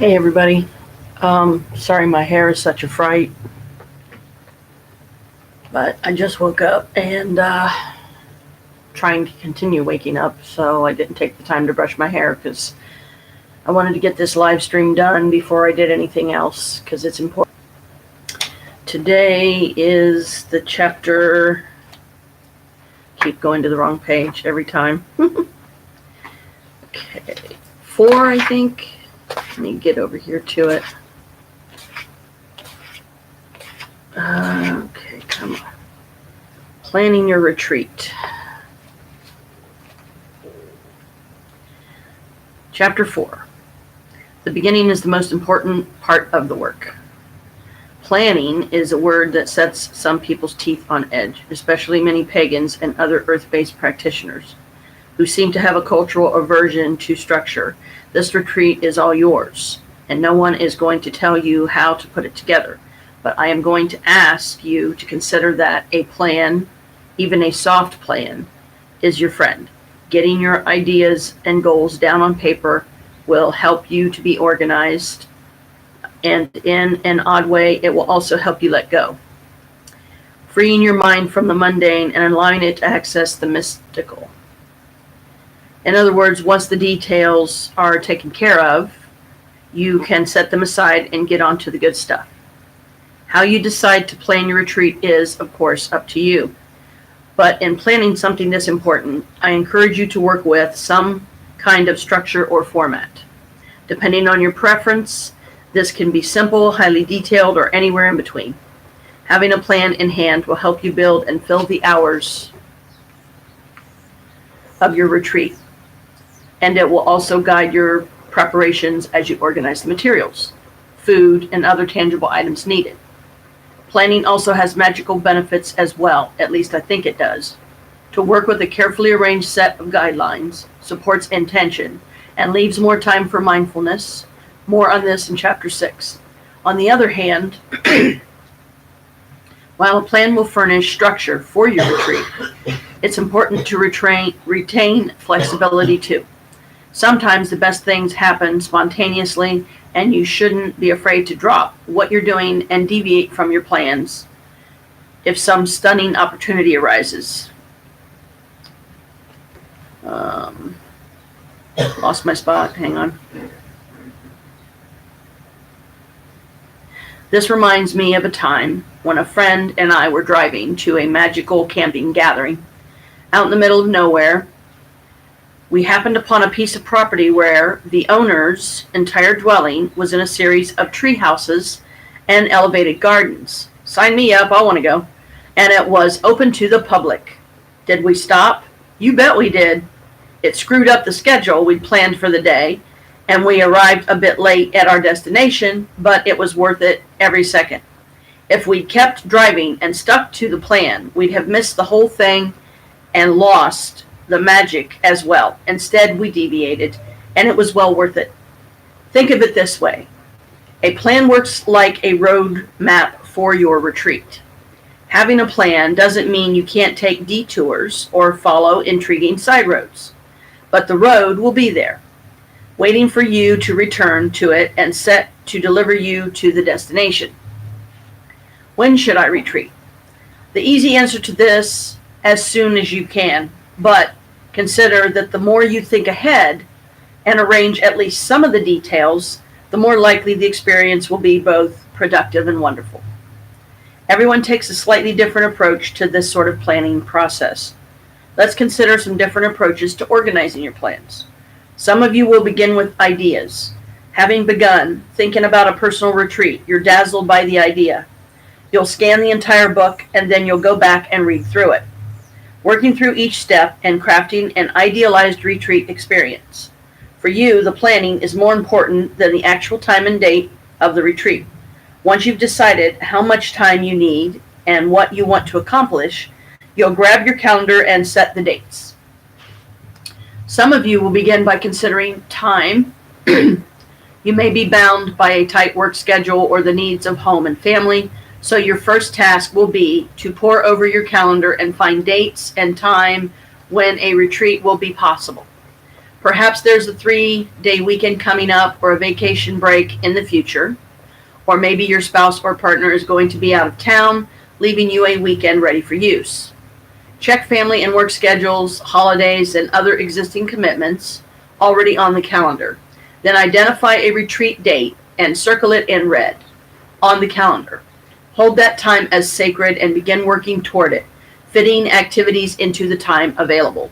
Hey everybody. Sorry my hair is such a fright, but I just woke up and trying to continue waking up, so I didn't take the time to brush my hair because I wanted to get this live stream done before I did anything else because it's important. Today is the chapter, keep going to the wrong page every time. Okay, 4 I think. Let me get over here to it. Okay, come on. Planning your retreat. Chapter 4. The beginning is the most important part of the work. Planning is a word that sets some people's teeth on edge, especially many pagans and other earth-based practitioners who seem to have a cultural aversion to structure. This retreat is all yours, and no one is going to tell you how to put it together. But I am going to ask you to consider that a plan, even a soft plan, is your friend. Getting your ideas and goals down on paper will help you to be organized, and in an odd way, it will also help you let go. Freeing your mind from the mundane and allowing it to access the mystical. In other words, once the details are taken care of, you can set them aside and get on to the good stuff. How you decide to plan your retreat is, of course, up to you. But in planning something this important, I encourage you to work with some kind of structure or format. Depending on your preference, this can be simple, highly detailed, or anywhere in between. Having a plan in hand will help you build and fill the hours of your retreat. And it will also guide your preparations as you organize the materials, food, and other tangible items needed. Planning also has magical benefits as well, at least I think it does. To work with a carefully arranged set of guidelines supports intention and leaves more time for mindfulness. More on this in Chapter 6. On the other hand, while a plan will furnish structure for your retreat, it's important to retain flexibility too. Sometimes the best things happen spontaneously, and you shouldn't be afraid to drop what you're doing and deviate from your plans if some stunning opportunity arises. Lost my spot. Hang on. This reminds me of a time when a friend and I were driving to a magical camping gathering out in the middle of nowhere. We happened upon a piece of property where the owner's entire dwelling was in a series of tree houses and elevated gardens. Sign me up, I want to go. And it was open to the public. Did we stop? You bet we did. It screwed up the schedule we'd planned for the day, and we arrived a bit late at our destination, but it was worth it every second. If we'd kept driving and stuck to the plan, we'd have missed the whole thing and lost the magic as well. Instead, we deviated, and it was well worth it. Think of it this way. A plan works like a road map for your retreat. Having a plan doesn't mean you can't take detours or follow intriguing side roads, but the road will be there, waiting for you to return to it and set to deliver you to the destination. When should I retreat? The easy answer to this, as soon as you can. But consider that the more you think ahead and arrange at least some of the details, the more likely the experience will be both productive and wonderful. Everyone takes a slightly different approach to this sort of planning process. Let's consider some different approaches to organizing your plans. Some of you will begin with ideas. Having begun thinking about a personal retreat, you're dazzled by the idea. You'll scan the entire book, and then you'll go back and read through it, working through each step and crafting an idealized retreat experience. For you, the planning is more important than the actual time and date of the retreat. Once you've decided how much time you need and what you want to accomplish, you'll grab your calendar and set the dates. Some of you will begin by considering time. You may be bound by a tight work schedule or the needs of home and family, so your first task will be to pore over your calendar and find dates and time when a retreat will be possible. Perhaps there's a 3-day weekend coming up or a vacation break in the future. Or maybe your spouse or partner is going to be out of town, leaving you a weekend ready for use. Check family and work schedules, holidays, and other existing commitments already on the calendar. Then identify a retreat date and circle it in red on the calendar. Hold that time as sacred and begin working toward it, fitting activities into the time available.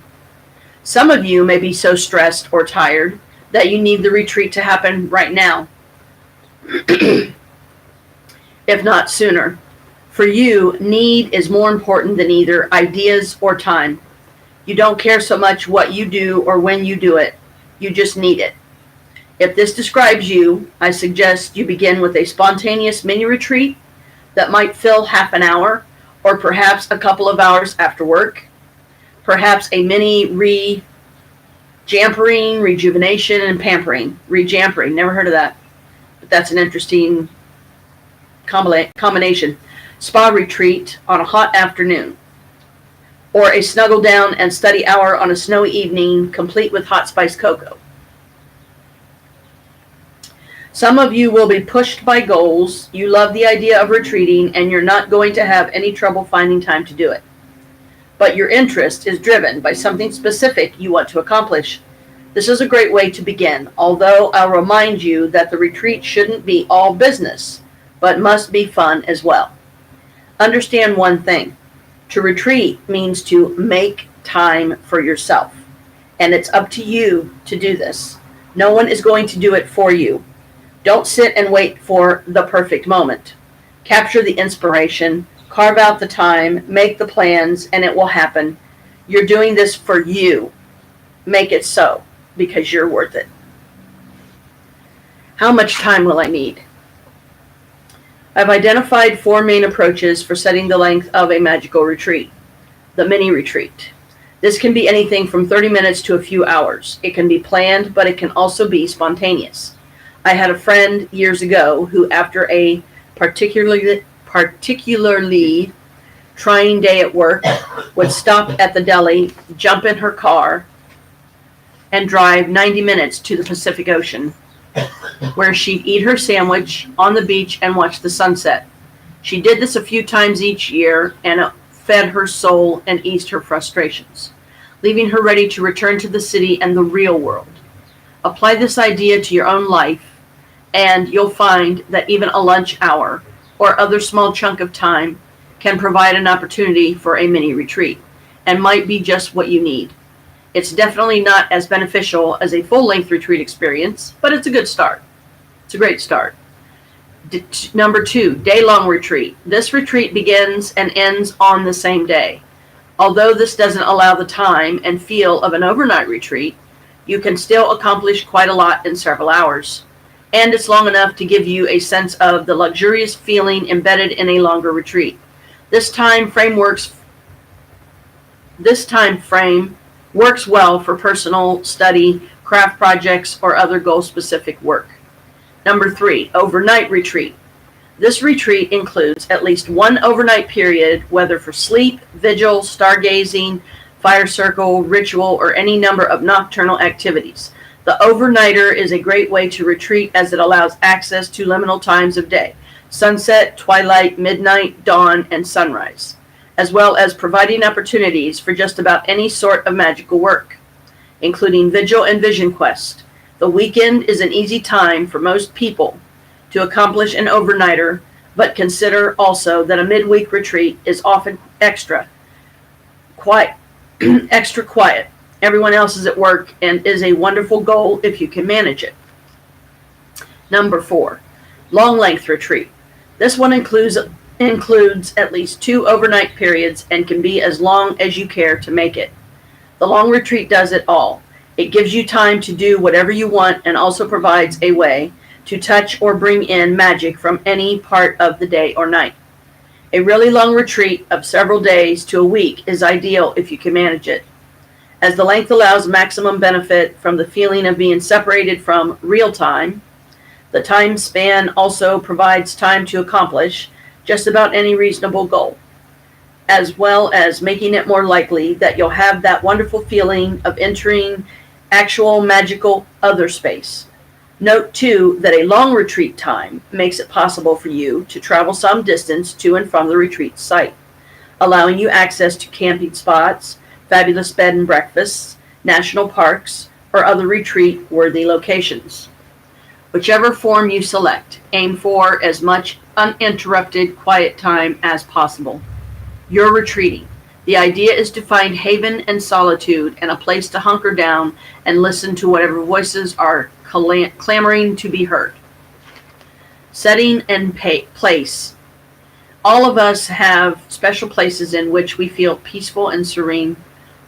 Some of you may be so stressed or tired that you need the retreat to happen right now, if not sooner. For you, need is more important than either ideas or time. You don't care so much what you do or when you do it. You just need it. If this describes you, I suggest you begin with a spontaneous mini retreat that might fill half an hour or perhaps a couple of hours after work. Perhaps a mini rejampering, rejuvenation, and pampering. Rejampering, never heard of that. But that's an interesting combination. Spa retreat on a hot afternoon. Or a snuggle down and study hour on a snowy evening, complete with hot spiced cocoa. Some of you will be pushed by goals. You love the idea of retreating, and you're not going to have any trouble finding time to do it. But your interest is driven by something specific you want to accomplish. This is a great way to begin, although I'll remind you that the retreat shouldn't be all business, but must be fun as well. Understand one thing. To retreat means to make time for yourself, and it's up to you to do this. No one is going to do it for you. Don't sit and wait for the perfect moment. Capture the inspiration, carve out the time, make the plans, and it will happen. You're doing this for you. Make it so, because you're worth it. How much time will I need? I've identified 4 main approaches for setting the length of a magical retreat. The mini retreat. This can be anything from 30 minutes to a few hours. It can be planned, but it can also be spontaneous. I had a friend years ago who, after a particularly trying day at work, would stop at the deli, jump in her car, and drive 90 minutes to the Pacific Ocean, where she'd eat her sandwich on the beach and watch the sunset. She did this a few times each year, and it fed her soul and eased her frustrations, leaving her ready to return to the city and the real world. Apply this idea to your own life, and you'll find that even a lunch hour or other small chunk of time can provide an opportunity for a mini retreat and might be just what you need. It's definitely not as beneficial as a full-length retreat experience, but it's a good start. It's a great start. Number 2, day-long retreat. This retreat begins and ends on the same day. Although this doesn't allow the time and feel of an overnight retreat, you can still accomplish quite a lot in several hours. And it's long enough to give you a sense of the luxurious feeling embedded in a longer retreat. This time frame works well for personal study, craft projects, or other goal-specific work. Number 3, overnight retreat. This retreat includes at least one overnight period, whether for sleep, vigil, stargazing, fire circle, ritual, or any number of nocturnal activities. The overnighter is a great way to retreat as it allows access to liminal times of day: sunset, twilight, midnight, dawn, and sunrise, as well as providing opportunities for just about any sort of magical work, including vigil and vision quest. The weekend is an easy time for most people to accomplish an overnighter, but consider also that a midweek retreat is often extra quiet. Everyone else is at work and is a wonderful goal if you can manage it. Number 4, long length retreat. This one includes at least 2 overnight periods and can be as long as you care to make it. The long retreat does it all. It gives you time to do whatever you want and also provides a way to touch or bring in magic from any part of the day or night. A really long retreat of several days to a week is ideal if you can manage it, as the length allows maximum benefit from the feeling of being separated from real time. The time span also provides time to accomplish just about any reasonable goal, as well as making it more likely that you'll have that wonderful feeling of entering actual magical other space. Note too that a long retreat time makes it possible for you to travel some distance to and from the retreat site, allowing you access to camping spots, fabulous bed and breakfasts, national parks, or other retreat-worthy locations. Whichever form you select, aim for as much uninterrupted quiet time as possible. You're retreating. The idea is to find haven and solitude and a place to hunker down and listen to whatever voices are clamoring to be heard. Setting and place. All of us have special places in which we feel peaceful and serene.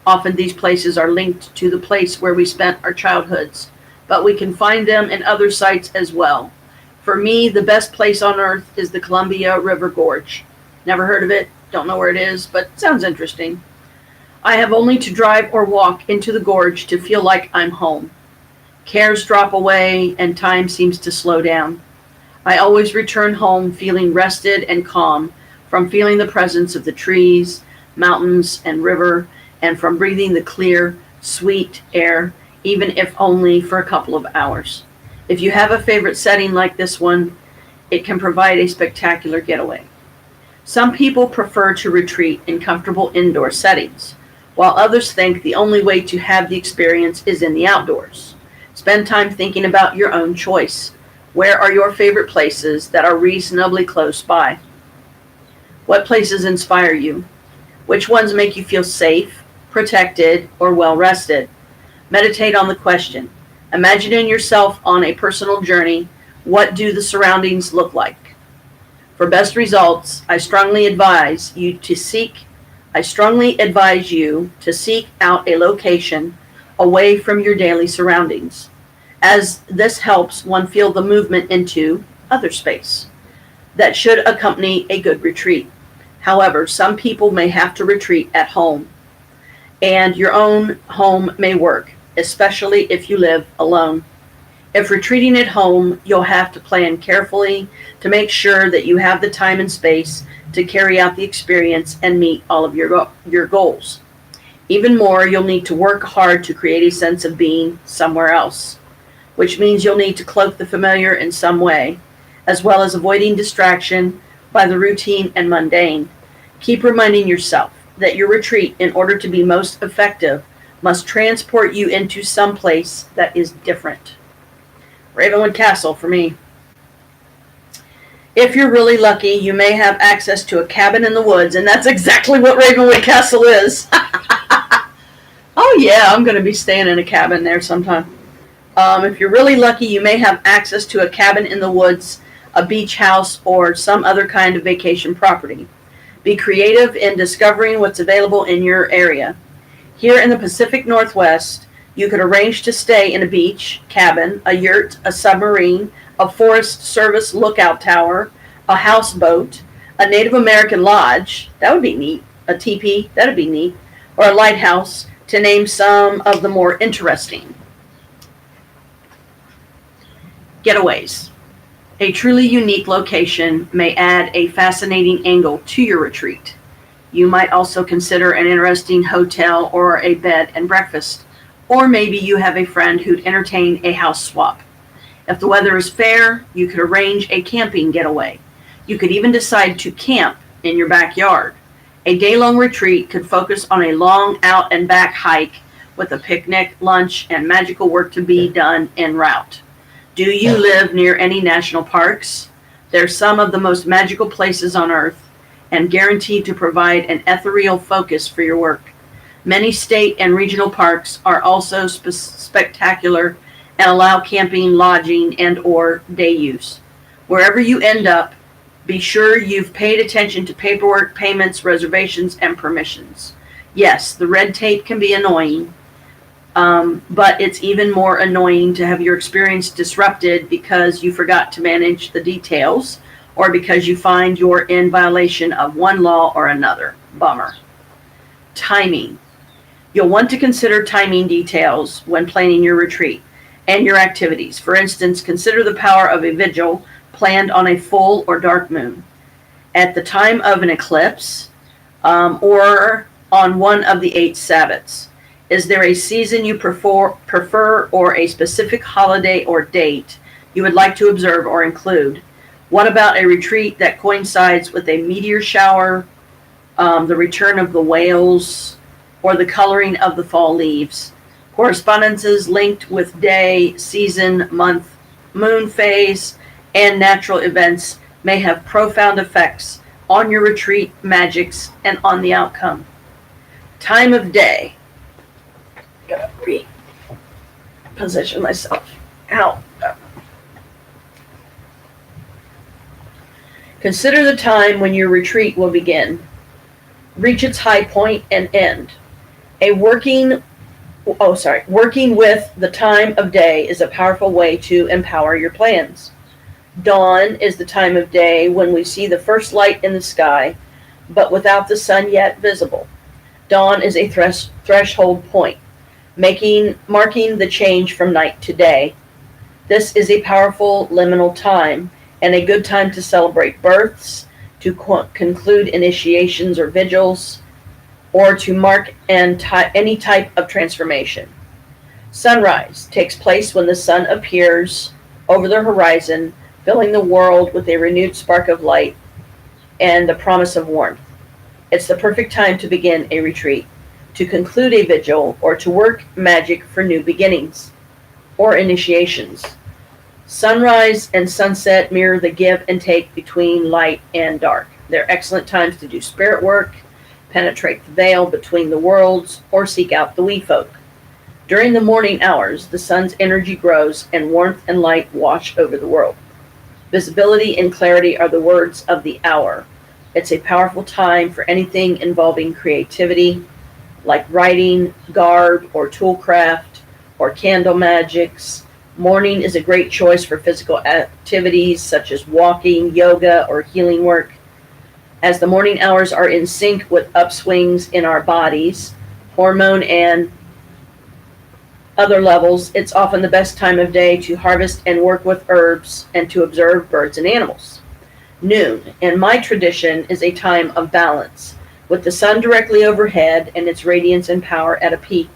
Often these places are linked to the place where we spent our childhoods, but we can find them in other sites as well. For me, the best place on earth is the Columbia River Gorge. Never heard of it, don't know where it is, but it sounds interesting. I have only to drive or walk into the gorge to feel like I'm home. Cares drop away and time seems to slow down. I always return home feeling rested and calm from feeling the presence of the trees, mountains, and river, and from breathing the clear, sweet air, even if only for a couple of hours. If you have a favorite setting like this one, it can provide a spectacular getaway. Some people prefer to retreat in comfortable indoor settings, while others think the only way to have the experience is in the outdoors. Spend time thinking about your own choice. Where are your favorite places that are reasonably close by? What places inspire you? Which ones make you feel safe, protected, or well rested? Meditate on the question. Imagine yourself on a personal journey. What do the surroundings look like? For best results, I strongly advise you to seek out a location away from your daily surroundings, as this helps one feel the movement into other space that should accompany a good retreat. However, some people may have to retreat at home, and your own home may work, especially if you live alone. If retreating at home, you'll have to plan carefully to make sure that you have the time and space to carry out the experience and meet all of your goals. Even more, you'll need to work hard to create a sense of being somewhere else, which means you'll need to cloak the familiar in some way, as well as avoiding distraction by the routine and mundane. Keep reminding yourself that your retreat, in order to be most effective, must transport you into some place that is different. Ravenwood Castle for me. If you're really lucky, you may have access to a cabin in the woods, and that's exactly what Ravenwood Castle is. Oh yeah, I'm going to be staying in a cabin there sometime. If you're really lucky, you may have access to a cabin in the woods, a beach house, or some other kind of vacation property. Be creative in discovering what's available in your area. Here in the Pacific Northwest, you could arrange to stay in a beach cabin, a yurt, a submarine, a Forest Service lookout tower, a houseboat, a Native American lodge, that would be neat, a teepee, that would be neat, or a lighthouse, to name some of the more interesting. Getaways. A truly unique location may add a fascinating angle to your retreat. You might also consider an interesting hotel or a bed and breakfast, or maybe you have a friend who'd entertain a house swap. If the weather is fair, you could arrange a camping getaway. You could even decide to camp in your backyard. A day-long retreat could focus on a long out and back hike with a picnic, lunch, and magical work to be done en route. Do you live near any national parks? They're some of the most magical places on earth and guaranteed to provide an ethereal focus for your work. Many state and regional parks are also spectacular and allow camping, lodging, and or day use. Wherever you end up, be sure you've paid attention to paperwork, payments, reservations, and permissions. Yes, the red tape can be annoying, but it's even more annoying to have your experience disrupted because you forgot to manage the details or because you find you're in violation of one law or another. Bummer. Timing. You'll want to consider timing details when planning your retreat and your activities. For instance, consider the power of a vigil planned on a full or dark moon, at the time of an eclipse, or on one of the 8 Sabbats. Is there a season you prefer or a specific holiday or date you would like to observe or include? What about a retreat that coincides with a meteor shower, the return of the whales, or the coloring of the fall leaves? Correspondences linked with day, season, month, moon phase, and natural events may have profound effects on your retreat magics and on the outcome. Time of day. Gotta reposition myself. Ow. Consider the time when your retreat will begin. Reach its high point and end. Working with the time of day is a powerful way to empower your plans. Dawn is the time of day when we see the first light in the sky, but without the sun yet visible. Dawn is a threshold point, marking the change from night to day. This is a powerful liminal time and a good time to celebrate births, to conclude initiations or vigils, or to mark any type of transformation. Sunrise takes place when the sun appears over the horizon, filling the world with a renewed spark of light and the promise of warmth. It's the perfect time to begin a retreat, to conclude a vigil, or to work magic for new beginnings or initiations. Sunrise and sunset mirror the give and take between light and dark. They're excellent times to do spirit work, penetrate the veil between the worlds, or seek out the wee folk. During the morning hours, the sun's energy grows and warmth and light wash over the world. Visibility and clarity are the words of the hour. It's a powerful time for anything involving creativity, like writing, garb, or toolcraft, or candle magics. Morning is a great choice for physical activities such as walking, yoga, or healing work. As the morning hours are in sync with upswings in our bodies, hormone and other levels, it's often the best time of day to harvest and work with herbs and to observe birds and animals. Noon, in my tradition, is a time of balance, with the sun directly overhead and its radiance and power at a peak.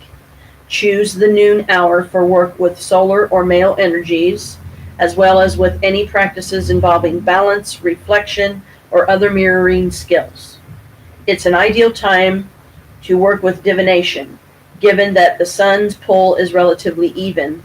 Choose the noon hour for work with solar or male energies, as well as with any practices involving balance, reflection, or other mirroring skills. It's an ideal time to work with divination, given that the sun's pull is relatively even,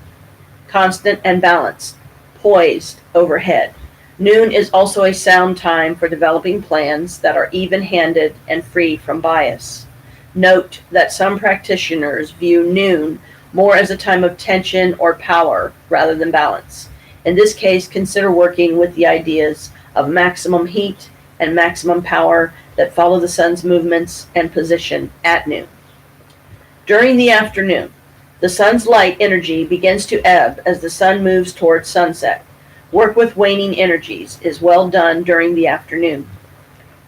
constant, and balanced, poised overhead. Noon is also a sound time for developing plans that are even-handed and free from bias. Note that some practitioners view noon more as a time of tension or power rather than balance. In this case, consider working with the ideas of maximum heat and maximum power that follow the sun's movements and position at noon. During the afternoon, the sun's light energy begins to ebb as the sun moves towards sunset. Work with waning energies is well done during the afternoon.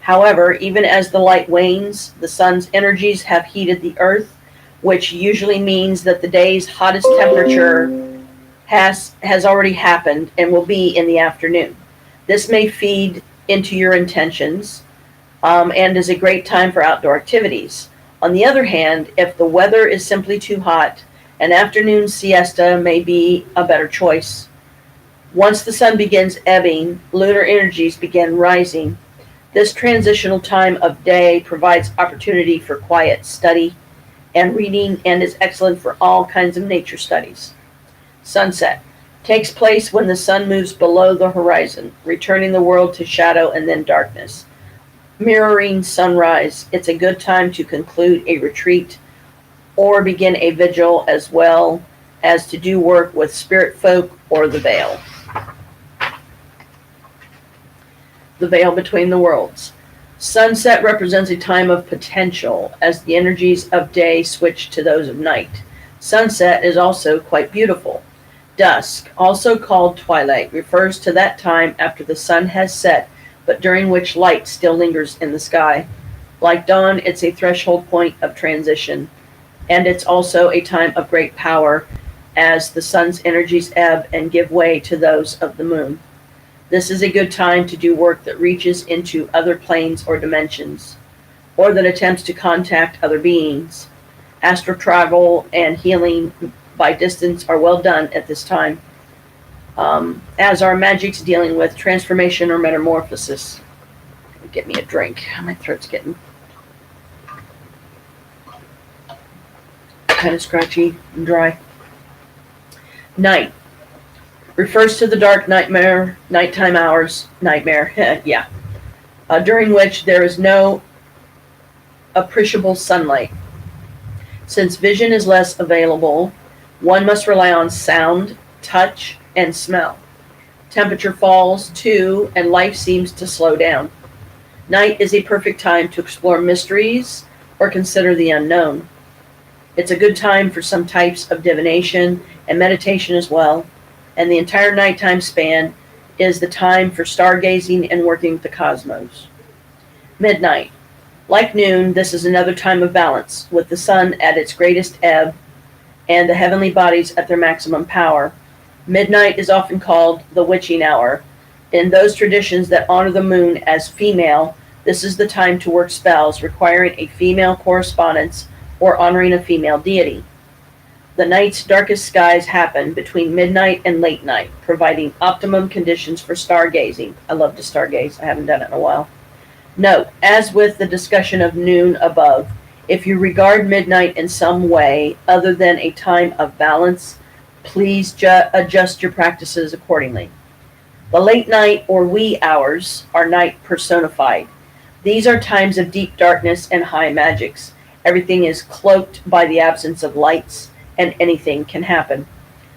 However, even as the light wanes, the sun's energies have heated the earth, which usually means that the day's hottest temperature has already happened and will be in the afternoon. This may feed into your intentions and is a great time for outdoor activities. On the other hand, if the weather is simply too hot, an afternoon siesta may be a better choice. Once the sun begins ebbing, lunar energies begin rising. This transitional time of day provides opportunity for quiet study and reading and is excellent for all kinds of nature studies. Sunset takes place when the sun moves below the horizon, returning the world to shadow and then darkness. Mirroring sunrise, it's a good time to conclude a retreat or begin a vigil, as well as to do work with spirit folk or the veil. The veil between the worlds. Sunset represents a time of potential as the energies of day switch to those of night. Sunset is also quite beautiful. Dusk, also called twilight, refers to that time after the sun has set, but during which light still lingers in the sky. Like dawn, it's a threshold point of transition, and it's also a time of great power as the sun's energies ebb and give way to those of the moon. This is a good time to do work that reaches into other planes or dimensions, or that attempts to contact other beings. Astral travel and healing by distance are well done at this time, as are magics dealing with transformation or metamorphosis. Get me a drink. My throat's getting kind of scratchy and dry. Night refers to the dark nighttime hours, yeah, during which there is no appreciable sunlight. Since vision is less available, one must rely on sound, touch, and smell. Temperature falls too, and life seems to slow down. Night is a perfect time to explore mysteries or consider the unknown. It's a good time for some types of divination and meditation as well, and the entire nighttime span is the time for stargazing and working with the cosmos. Midnight. Like noon, this is another time of balance, with the sun at its greatest ebb and the heavenly bodies at their maximum power. Midnight is often called the witching hour. In those traditions that honor the moon as female, this is the time to work spells requiring a female correspondence or honoring a female deity. The night's darkest skies happen between midnight and late night, providing optimum conditions for stargazing. I love to stargaze. I haven't done it in a while. Note, as with the discussion of noon above, if you regard midnight in some way other than a time of balance, please adjust your practices accordingly. The late night or wee hours are night personified. These are times of deep darkness and high magics. Everything is cloaked by the absence of lights, and anything can happen.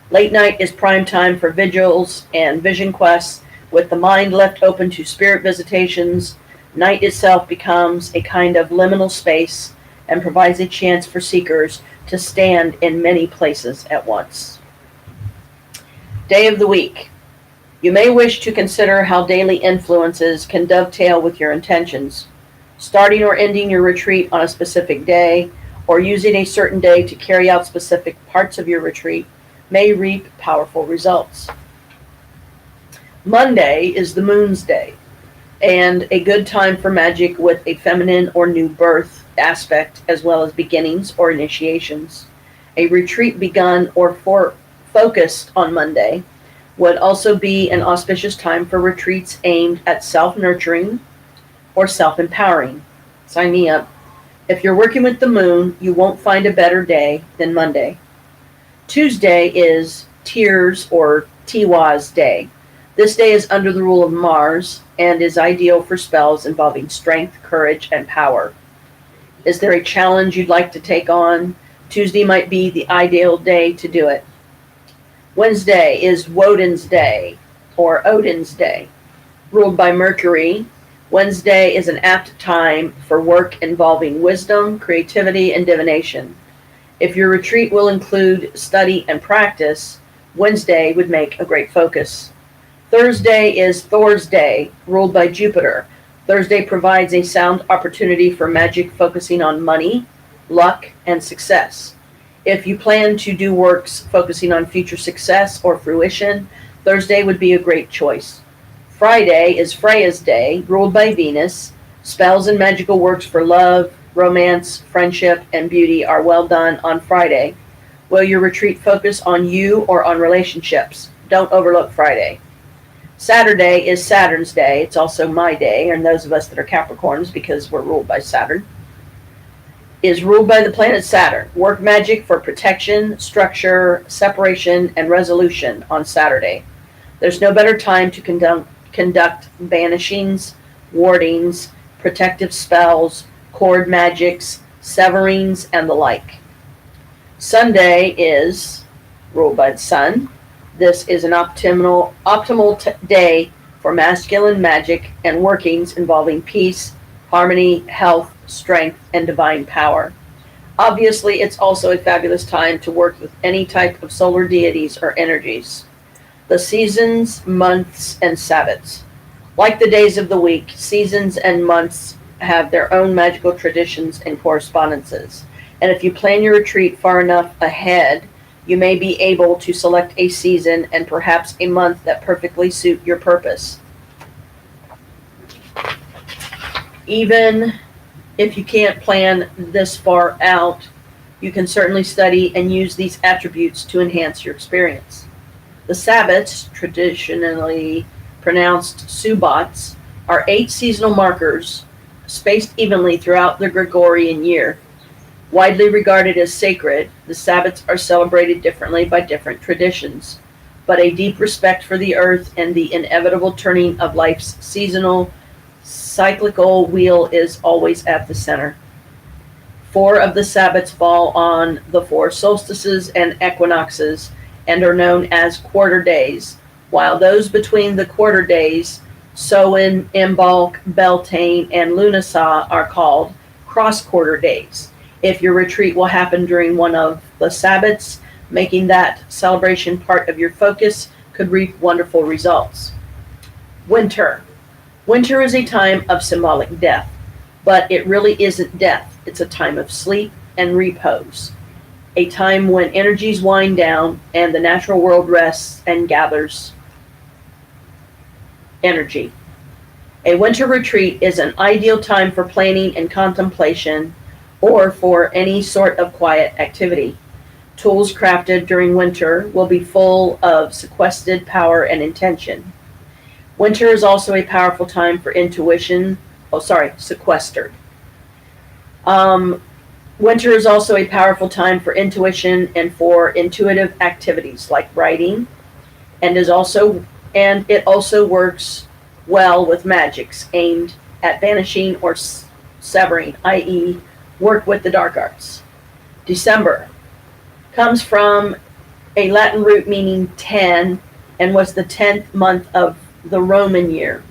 Late night is prime time for vigils and vision quests, with the mind left open to spirit visitations. Night itself becomes a kind of liminal space and provides a chance for seekers to stand in many places at once. Day of the week. You may wish to consider how daily influences can dovetail with your intentions. Starting or ending your retreat on a specific day, or using a certain day to carry out specific parts of your retreat, may reap powerful results. Monday is the moon's day, and a good time for magic with a feminine or new birth aspect, as well as beginnings or initiations. A retreat begun or focused on Monday would also be an auspicious time for retreats aimed at self-nurturing or self-empowering. Sign me up. If you're working with the moon, you won't find a better day than Monday. Tuesday is Tears or Tiwa's day. This day is under the rule of Mars and is ideal for spells involving strength, courage, and power. Is there a challenge you'd like to take on? Tuesday might be the ideal day to do it. Wednesday is Woden's day, or Odin's day. Ruled by Mercury, Wednesday is an apt time for work involving wisdom, creativity, and divination. If your retreat will include study and practice, Wednesday would make a great focus. Thursday is Thor's day, ruled by Jupiter. Thursday provides a sound opportunity for magic focusing on money, luck, and success. If you plan to do works focusing on future success or fruition, Thursday would be a great choice. Friday is Freya's day, ruled by Venus. Spells and magical works for love, romance, friendship, and beauty are well done on Friday. Will your retreat focus on you or on relationships? Don't overlook Friday. Saturday is Saturn's day. It's also my day, and those of us that are Capricorns, because we're ruled by Saturn, is ruled by the planet Saturn. Work magic for protection, structure, separation, and resolution on Saturday. There's no better time to conduct banishings, wardings, protective spells, cord magics, severings, and the like. Sunday is ruled by the sun. This is an optimal day for masculine magic and workings involving peace, harmony, health, strength, and divine power. Obviously, it's also a fabulous time to work with any type of solar deities or energies. The seasons, months, and Sabbats. Like the days of the week, seasons and months have their own magical traditions and correspondences. And if you plan your retreat far enough ahead, you may be able to select a season and perhaps a month that perfectly suit your purpose. Even if you can't plan this far out, You can certainly study and use these attributes to enhance your experience. The Sabbats, traditionally pronounced Subbats, are 8 seasonal markers spaced evenly throughout the Gregorian year. Widely regarded as sacred, the Sabbats are celebrated differently by different traditions, but a deep respect for the earth and the inevitable turning of life's seasonal, cyclical wheel is always at the center. 4 of the Sabbats fall on the 4 solstices and equinoxes and are known as quarter days, while those between the quarter days, Samhain, Imbolc, Beltane, and Lughnasadh, are called cross-quarter days. If your retreat will happen during one of the Sabbats, making that celebration part of your focus could reap wonderful results. Winter. Winter is a time of symbolic death, but it really isn't death. It's a time of sleep and repose, a time when energies wind down and the natural world rests and gathers energy. A winter retreat is an ideal time for planning and contemplation or for any sort of quiet activity. Tools crafted during winter will be full of sequestered power and intention. Winter is also a powerful time for intuition. Sequestered. Winter is also a powerful time for intuition and for intuitive activities like writing, and it also works well with magics aimed at banishing or severing, i.e., work with the dark arts. December comes from a Latin root meaning 10 and was the 10th month of the Roman year.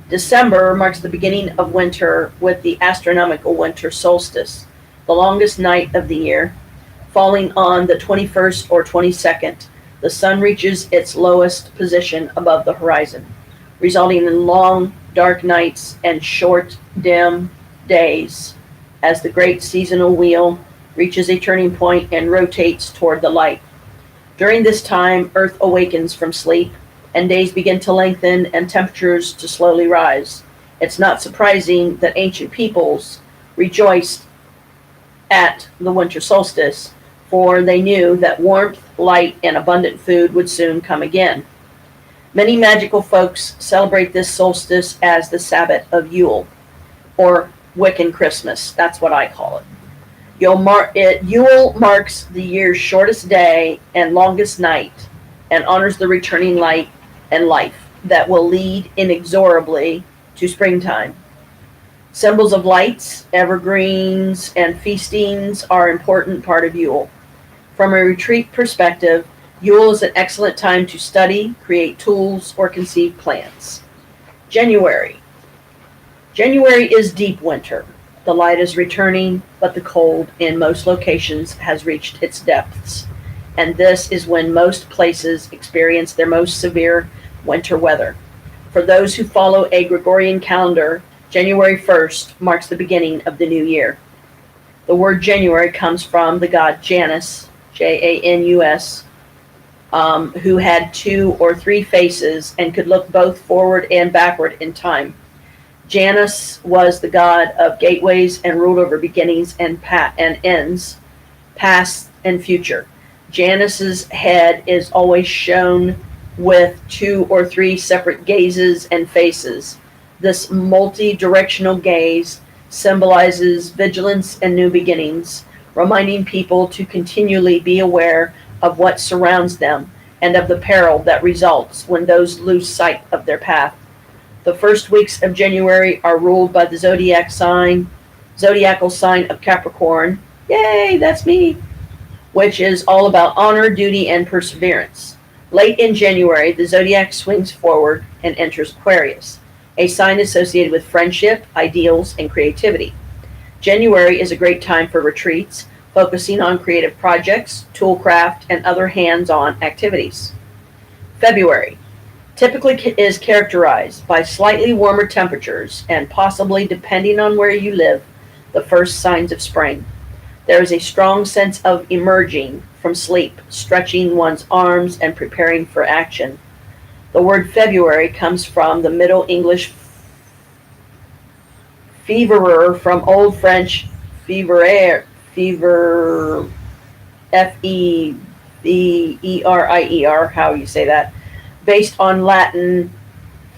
December marks the beginning of winter with the astronomical winter solstice, the longest night of the year, falling on the 21st or 22nd. The sun reaches its lowest position above the horizon, resulting in long, dark nights and short, dim days as the great seasonal wheel reaches a turning point and rotates toward the light. During this time, Earth awakens from sleep, and days begin to lengthen and temperatures to slowly rise. It's not surprising that ancient peoples rejoiced at the winter solstice, for they knew that warmth, light, and abundant food would soon come again. Many magical folks celebrate this solstice as the Sabbath of Yule, or Wiccan Christmas. That's what I call it. Yule marks the year's shortest day and longest night, and honors the returning light and life that will lead inexorably to springtime. Symbols of lights, evergreens, and feastings are an important part of Yule. From a retreat perspective, Yule is an excellent time to study, create tools, or conceive plans. January. January is deep winter. The light is returning, but the cold in most locations has reached its depths, and this is when most places experience their most severe winter weather. For those who follow a Gregorian calendar, January 1st marks the beginning of the new year. The word January comes from the god Janus, Janus, who had 2 or 3 faces and could look both forward and backward in time. Janus was the god of gateways and ruled over beginnings and ends, past and future. Janus's head is always shown with 2 or 3 separate gazes and faces. This multi-directional gaze symbolizes vigilance and new beginnings, reminding people to continually be aware of what surrounds them and of the peril that results when those lose sight of their path. The first weeks of January are ruled by the zodiacal sign of Capricorn. Yay, that's me! Which is all about honor, duty, and perseverance. Late in January, the zodiac swings forward and enters Aquarius, a sign associated with friendship, ideals, and creativity. January is a great time for retreats, focusing on creative projects, toolcraft, and other hands-on activities. February typically is characterized by slightly warmer temperatures and possibly, depending on where you live, the first signs of spring. There is a strong sense of emerging from sleep, stretching one's arms and preparing for action. The word February comes from the Middle English feverer, from Old French fevrer, fever, Feberier, how you say that, based on Latin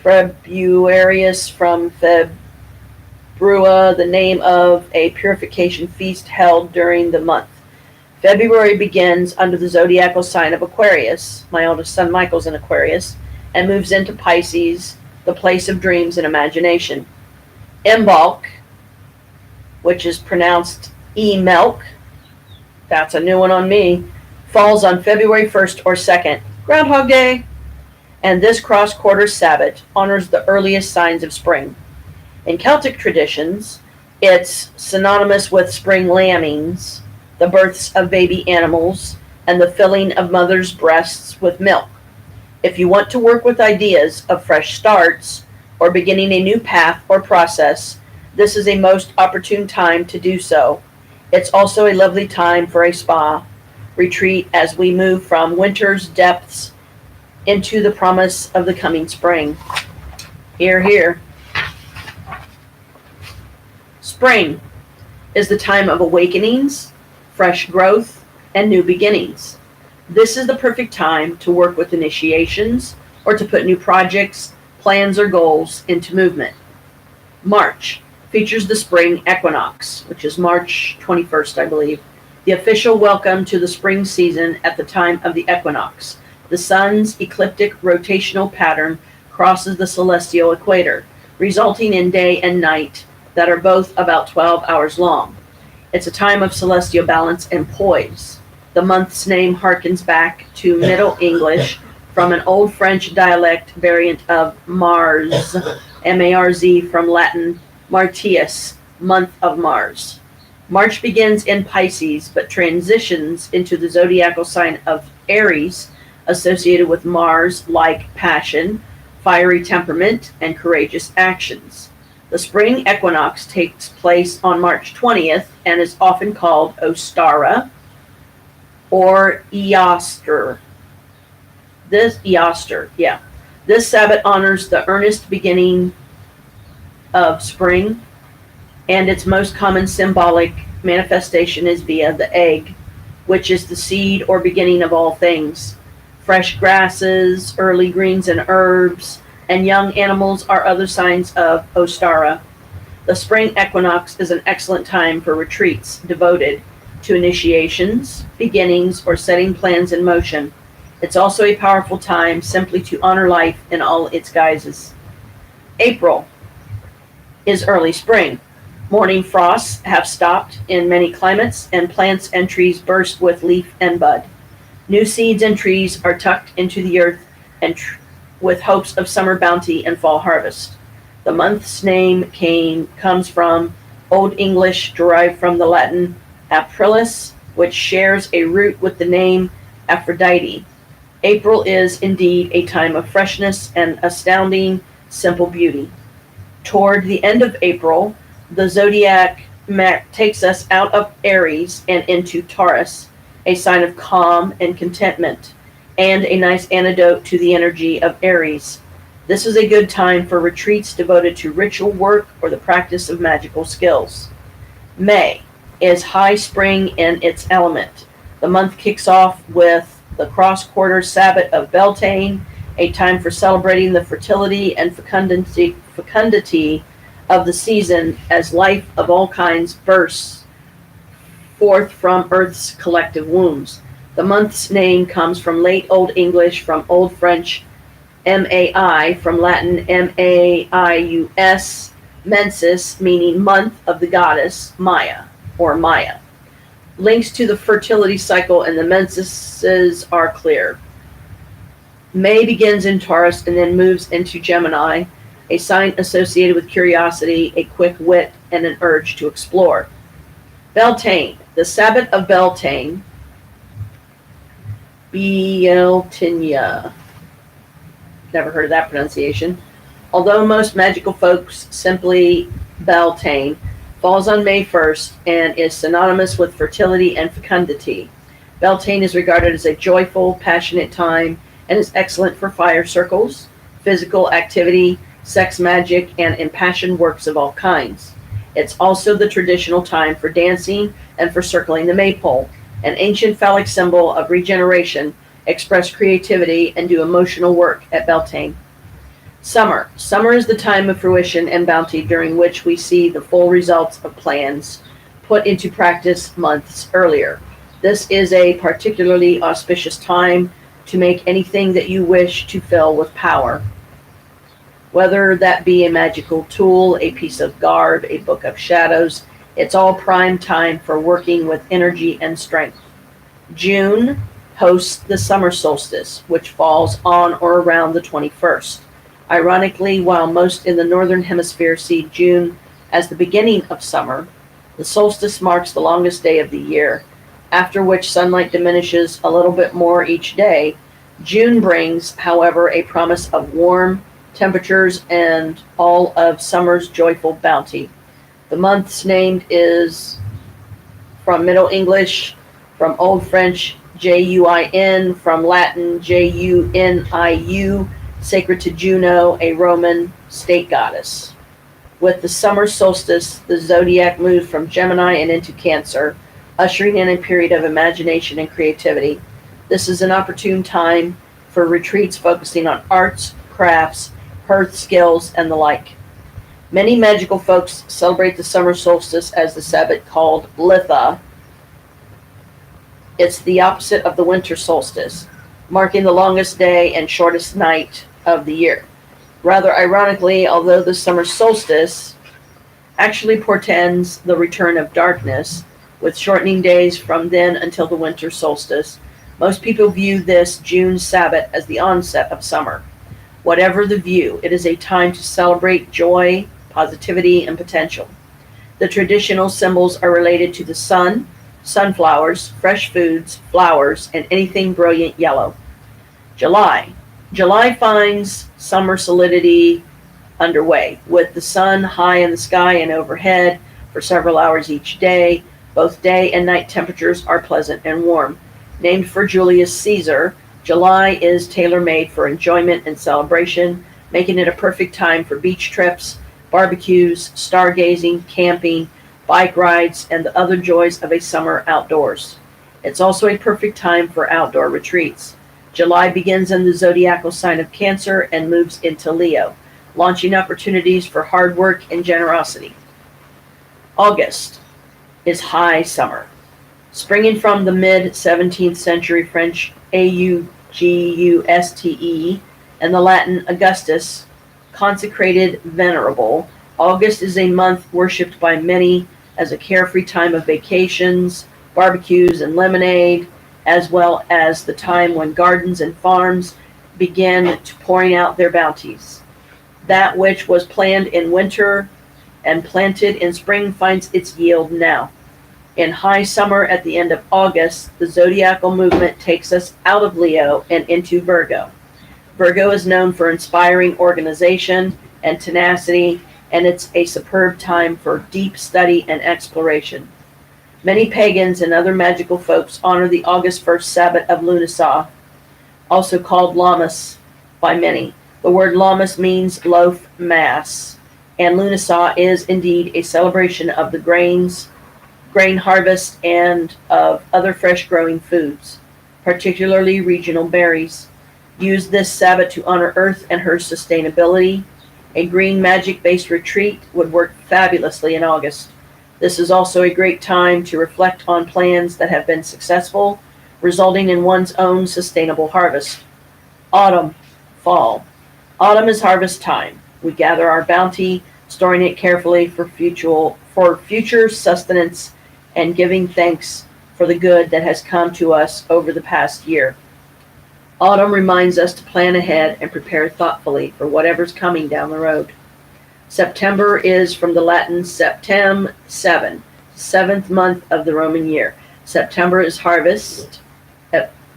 Februarius from Februa, the name of a purification feast held during the month. February begins under the zodiacal sign of Aquarius. My oldest son Michael's in Aquarius, and moves into Pisces, the place of dreams and imagination. Imbolc, which is pronounced E-Melk, that's a new one on me, falls on February 1st or 2nd, Groundhog Day, and this cross-quarter Sabbath honors the earliest signs of spring. In Celtic traditions, it's synonymous with spring lambings, the births of baby animals, and the filling of mothers' breasts with milk. If you want to work with ideas of fresh starts or beginning a new path or process, this is a most opportune time to do so. It's also a lovely time for a spa retreat as we move from winter's depths into the promise of the coming spring. Hear, hear. Spring is the time of awakenings, fresh growth, and new beginnings. This is the perfect time to work with initiations or to put new projects, plans, or goals into movement. March features the spring equinox, which is March 21st, I believe, the official welcome to the spring season at the time of the equinox. The sun's ecliptic rotational pattern crosses the celestial equator, resulting in day and night that are both about 12 hours long. It's a time of celestial balance and poise. The month's name harkens back to Middle English from an Old French dialect variant of Mars, M-A-R-Z, from Latin Martius, month of Mars. March begins in Pisces, but transitions into the zodiacal sign of Aries, associated with Mars-like passion, fiery temperament, and courageous actions. The spring equinox takes place on March 20th and is often called Ostara or Easter. This Sabbath honors the earnest beginning of spring, and its most common symbolic manifestation is via the egg, which is the seed or beginning of all things. Fresh grasses, early greens and herbs, and young animals are other signs of Ostara. The spring equinox is an excellent time for retreats devoted to initiations, beginnings, or setting plans in motion. It's also a powerful time simply to honor life in all its guises. April is early spring. Morning frosts have stopped in many climates, and plants and trees burst with leaf and bud. New seeds and trees are tucked into the earth and with hopes of summer bounty and fall harvest. The month's name comes from Old English, derived from the Latin Aprilis, which shares a root with the name Aphrodite. April is indeed a time of freshness and astounding, simple beauty. Toward the end of April, the zodiac takes us out of Aries and into Taurus, a sign of calm and contentment, and a nice antidote to the energy of Aries. This is a good time for retreats devoted to ritual work or the practice of magical skills. May is high spring in its element. The month kicks off with the cross-quarter Sabbath of Beltane, a time for celebrating the fertility and fecundity of the season as life of all kinds bursts forth from Earth's collective wombs. The month's name comes from late Old English, from Old French Mai, from Latin Maius, mensis, meaning month of the goddess Maya, or Maya. Links to the fertility cycle and the menses are clear. May begins in Taurus and then moves into Gemini, a sign associated with curiosity, a quick wit, and an urge to explore. Beltane, the Sabbath of Beltane, Beltania, never heard of that pronunciation. Although most magical folks simply Beltane, falls on May 1st and is synonymous with fertility and fecundity. Beltane is regarded as a joyful, passionate time and is excellent for fire circles, physical activity, sex magic, and impassioned works of all kinds. It's also the traditional time for dancing and for circling the maypole, an ancient phallic symbol of regeneration, express creativity, and do emotional work at Beltane. Summer. Summer is the time of fruition and bounty during which we see the full results of plans put into practice months earlier. This is a particularly auspicious time to make anything that you wish to fill with power, whether that be a magical tool, a piece of garb, a book of shadows. It's all prime time for working with energy and strength. June hosts the summer solstice, which falls on or around the 21st. Ironically, while most in the northern hemisphere see June as the beginning of summer, the solstice marks the longest day of the year, after which sunlight diminishes a little bit more each day. June brings, however, a promise of warm temperatures and all of summer's joyful bounty. The month's named is from Middle English, from Old French Juin, from Latin Juniu, sacred to Juno, a Roman state goddess. With the summer solstice, the zodiac moves from Gemini and into Cancer, ushering in a period of imagination and creativity. This is an opportune time for retreats focusing on arts, crafts, hearth skills, and the like. Many magical folks celebrate the summer solstice as the Sabbath called Litha. It's the opposite of the winter solstice, marking the longest day and shortest night of the year. Rather ironically, although the summer solstice actually portends the return of darkness, with shortening days from then until the winter solstice, most people view this June Sabbath as the onset of summer. Whatever the view, it is a time to celebrate joy, positivity, and potential. The traditional symbols are related to the sun, sunflowers, fresh foods, flowers, and anything brilliant yellow. July. July finds summer solidity underway, with the sun high in the sky and overhead for several hours each day. Both day and night temperatures are pleasant and warm. Named for Julius Caesar, July is tailor-made for enjoyment and celebration, making it a perfect time for beach trips, barbecues, stargazing, camping, bike rides, and the other joys of a summer outdoors. It's also a perfect time for outdoor retreats. July begins in the zodiacal sign of Cancer and moves into Leo, launching opportunities for hard work and generosity. August is high summer. Springing from the mid-17th century French Auguste and the Latin Augustus, consecrated venerable, August is a month worshipped by many as a carefree time of vacations, barbecues, and lemonade, as well as the time when gardens and farms begin to pouring out their bounties. That which was planned in winter and planted in spring finds its yield now. In high summer at the end of August, the zodiacal movement takes us out of Leo and into Virgo. Virgo is known for inspiring organization and tenacity, and it's a superb time for deep study and exploration. Many pagans and other magical folks honor the August 1st Sabbath of Lughnasadh, also called Lammas by many. The word Lammas means loaf mass, and Lughnasadh is indeed a celebration of the grain harvest and of other fresh growing foods, particularly regional berries. Use this Sabbath to honor Earth and her sustainability. A green magic-based retreat would work fabulously in August. This is also a great time to reflect on plans that have been successful, resulting in one's own sustainable harvest. Autumn, fall. Autumn is harvest time. We gather our bounty, storing it carefully for future sustenance and giving thanks for the good that has come to us over the past year. Autumn reminds us to plan ahead and prepare thoughtfully for whatever's coming down the road. September is from the Latin septem, seven, seventh month of the Roman year. September is harvest,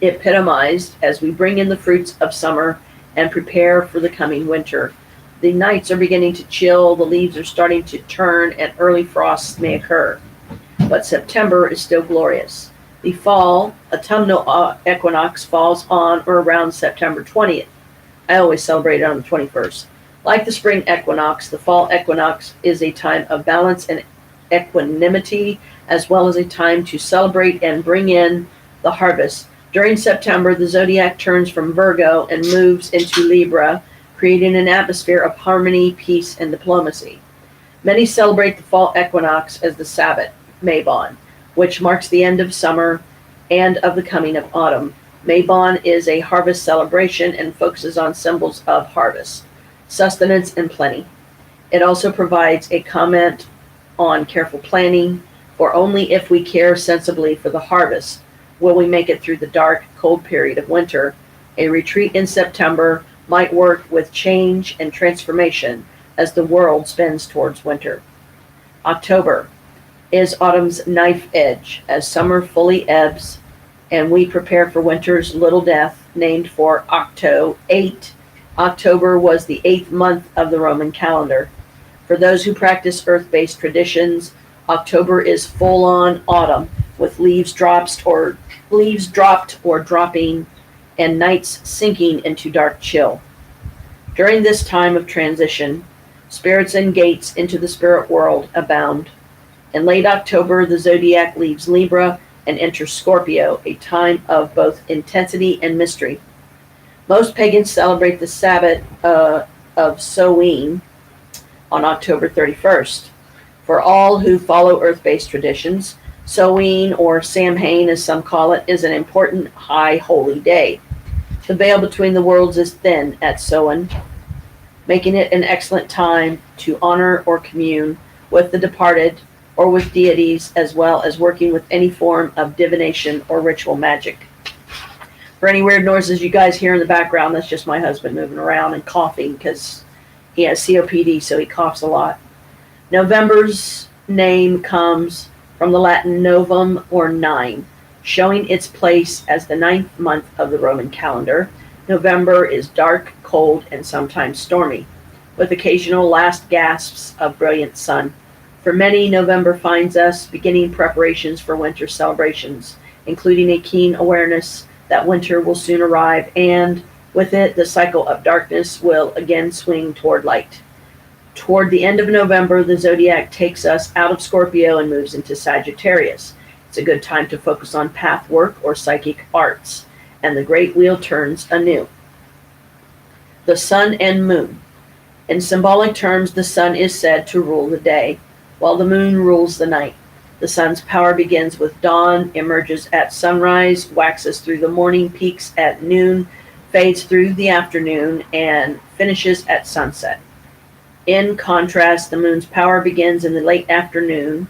epitomized as we bring in the fruits of summer and prepare for the coming winter. The nights are beginning to chill, the leaves are starting to turn, and early frosts may occur. But September is still glorious. The fall, autumnal equinox, falls on or around September 20th. I always celebrate it on the 21st. Like the spring equinox, the fall equinox is a time of balance and equanimity, as well as a time to celebrate and bring in the harvest. During September, the zodiac turns from Virgo and moves into Libra, creating an atmosphere of harmony, peace, and diplomacy. Many celebrate the fall equinox as the Sabbath, Mabon, which marks the end of summer and of the coming of autumn. Mabon is a harvest celebration and focuses on symbols of harvest, sustenance, and plenty. It also provides a comment on careful planning, for only if we care sensibly for the harvest will we make it through the dark, cold period of winter. A retreat in September might work with change and transformation as the world spins towards winter. October is autumn's knife edge as summer fully ebbs and we prepare for winter's little death, named for Octo 8. October was the 8th month of the Roman calendar. For those who practice earth-based traditions, October is full-on autumn with leaves dropped or dropping and nights sinking into dark chill. During this time of transition, spirits and gates into the spirit world abound. In late October, the zodiac leaves Libra and enters Scorpio, a time of both intensity and mystery. Most pagans celebrate the Sabbath of Samhain on October 31st. For all who follow earth-based traditions, Samhain, or Samhain as some call it, is an important high holy day. The veil between the worlds is thin at Samhain, making it an excellent time to honor or commune with the departed or with deities, as well as working with any form of divination or ritual magic. For any weird noises you guys hear in the background, that's just my husband moving around and coughing because he has COPD, so he coughs a lot. November's name comes from the Latin novum, or 9, showing its place as the 9th month of the Roman calendar. November is dark, cold, and sometimes stormy, with occasional last gasps of brilliant sun. For many, November finds us beginning preparations for winter celebrations, including a keen awareness that winter will soon arrive, and with it, the cycle of darkness will again swing toward light. Toward the end of November, the zodiac takes us out of Scorpio and moves into Sagittarius. It's a good time to focus on path work or psychic arts, and the great wheel turns anew. The sun and moon. In symbolic terms, the sun is said to rule the day, while the moon rules the night. The sun's power begins with dawn, emerges at sunrise, waxes through the morning, peaks at noon, fades through the afternoon, and finishes at sunset. In contrast, the moon's power begins in the late afternoon,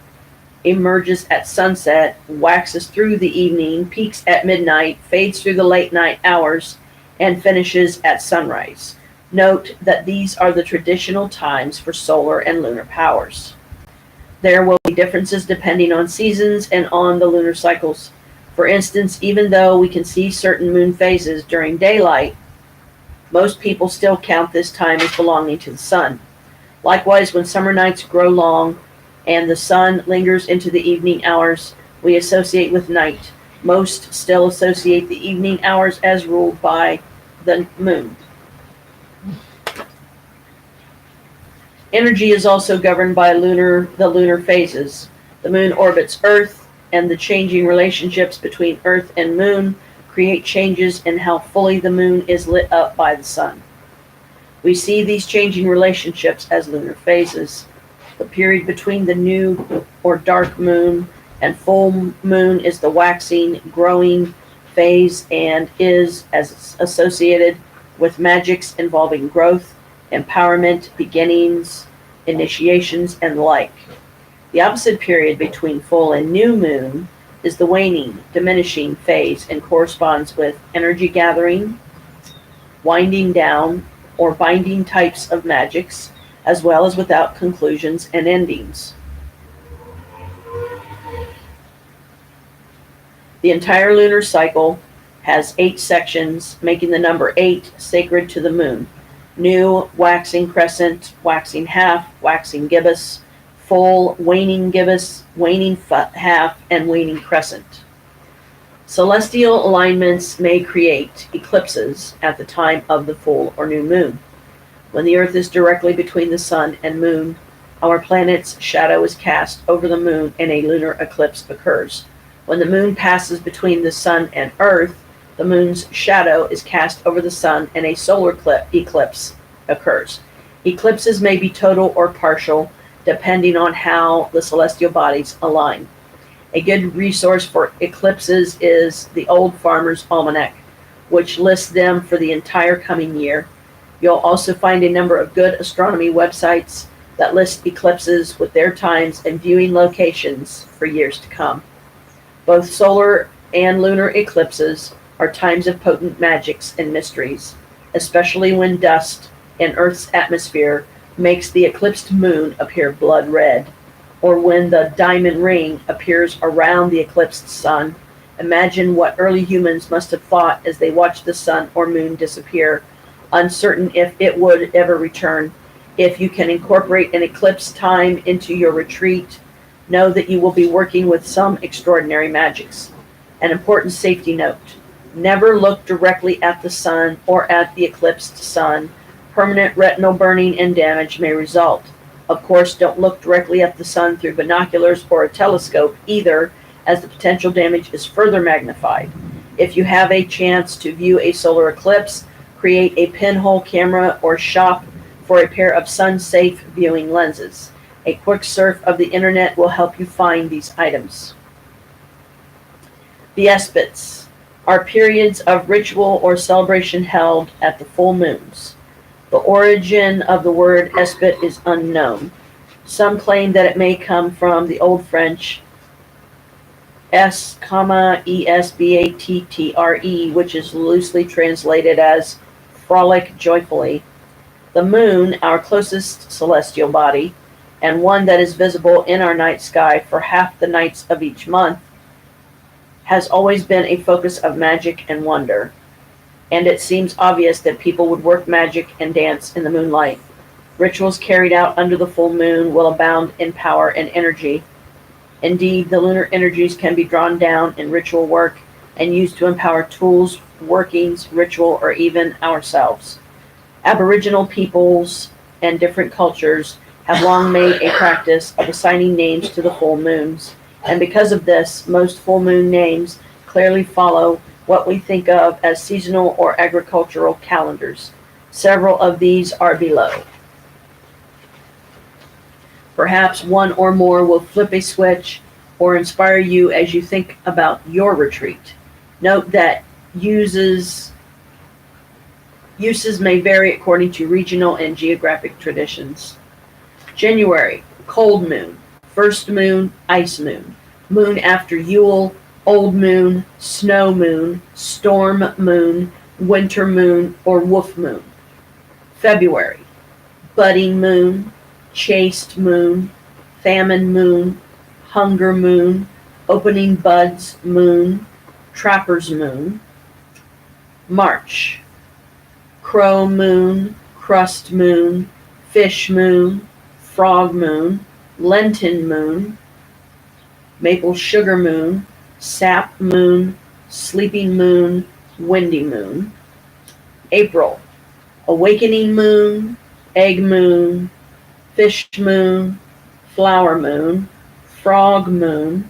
emerges at sunset, waxes through the evening, peaks at midnight, fades through the late night hours, and finishes at sunrise. Note that these are the traditional times for solar and lunar powers. There will be differences depending on seasons and on the lunar cycles. For instance, even though we can see certain moon phases during daylight, most people still count this time as belonging to the sun. Likewise, when summer nights grow long and the sun lingers into the evening hours, we associate with night. Most still associate the evening hours as ruled by the moon. Energy is also governed by the lunar phases. The moon orbits Earth, and the changing relationships between Earth and moon create changes in how fully the moon is lit up by the sun. We see these changing relationships as lunar phases. The period between the new or dark moon and full moon is the waxing, growing phase and is associated with magics involving growth, empowerment, beginnings, initiations, and the like. The opposite period between full and new moon is the waning, diminishing phase and corresponds with energy gathering, winding down, or binding types of magics, as well as without conclusions and endings. The entire lunar cycle has 8 sections, making the number 8 sacred to the moon. New, waxing crescent, waxing half, waxing gibbous, full, waning gibbous, waning half, and waning crescent. Celestial alignments may create eclipses at the time of the full or new moon. When the Earth is directly between the Sun and Moon, our planet's shadow is cast over the Moon and a lunar eclipse occurs. When the Moon passes between the Sun and Earth, the Moon's shadow is cast over the Sun and a solar eclipse occurs. Eclipses may be total or partial, depending on how the celestial bodies align. A good resource for eclipses is the Old Farmer's Almanac, which lists them for the entire coming year. You'll also find a number of good astronomy websites that list eclipses with their times and viewing locations for years to come. Both solar and lunar eclipses are times of potent magics and mysteries, especially when dust in Earth's atmosphere makes the eclipsed moon appear blood red, or when the diamond ring appears around the eclipsed sun. Imagine what early humans must have thought as they watched the sun or moon disappear, uncertain if it would ever return. If you can incorporate an eclipse time into your retreat, know that you will be working with some extraordinary magics. An important safety note: never look directly at the sun or at the eclipsed sun. Permanent retinal burning and damage may result. Of course, don't look directly at the sun through binoculars or a telescope either, as the potential damage is further magnified. If you have a chance to view a solar eclipse, create a pinhole camera or shop for a pair of sun-safe viewing lenses. A quick surf of the internet will help you find these items. The Esbits are periods of ritual or celebration held at the full moons. The origin of the word Esbit is unknown. Some claim that it may come from the Old French esbattre, which is loosely translated as frolic joyfully. The moon, our closest celestial body, and one that is visible in our night sky for half the nights of each month, has always been a focus of magic and wonder, and it seems obvious that people would work magic and dance in the moonlight. Rituals carried out under the full moon will abound in power and energy. Indeed, the lunar energies can be drawn down in ritual work and used to empower tools, workings, ritual, or even ourselves. Aboriginal peoples and different cultures have long made a practice of assigning names to the full moons, and because of this, most full moon names clearly follow what we think of as seasonal or agricultural calendars. Several of these are below. Perhaps one or more will flip a switch or inspire you as you think about your retreat. Note that uses may vary according to regional and geographic traditions. January, cold moon. First moon, ice moon. Moon after Yule, old moon, snow moon, storm moon, winter moon, or wolf moon. February, budding moon, chaste moon, famine moon, hunger moon, opening buds moon, trapper's moon. March, crow moon, crust moon, fish moon, frog moon, Lenten moon, maple sugar moon, sap moon, sleeping moon, windy moon. April, awakening moon, egg moon, fish moon, flower moon, frog moon,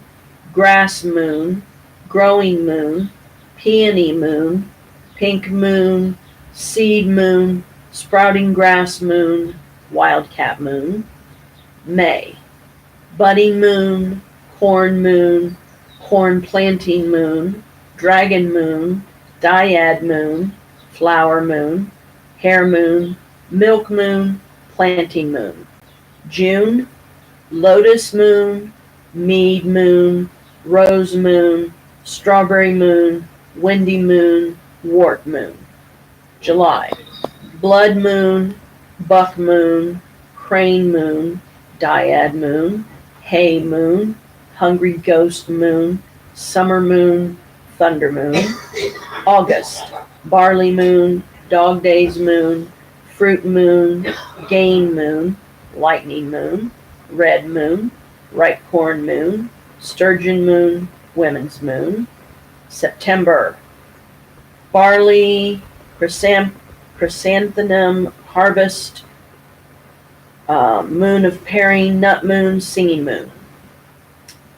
grass moon, growing moon, peony moon, pink moon, seed moon, sprouting grass moon, wildcat moon. May, budding moon, corn planting moon, dragon moon, dyad moon, flower moon, hare moon, milk moon, planting moon. June, lotus moon, mead moon, rose moon, strawberry moon, windy moon, wart moon. July, blood moon, buck moon, crane moon, dyad moon, hay moon, hungry ghost moon, summer moon, thunder moon. August, barley moon, dog days moon, fruit moon, gain moon, lightning moon, red moon, ripe corn moon, sturgeon moon, women's moon. September, barley, chrysanthemum, harvest, moon of pairing, nut moon, singing moon.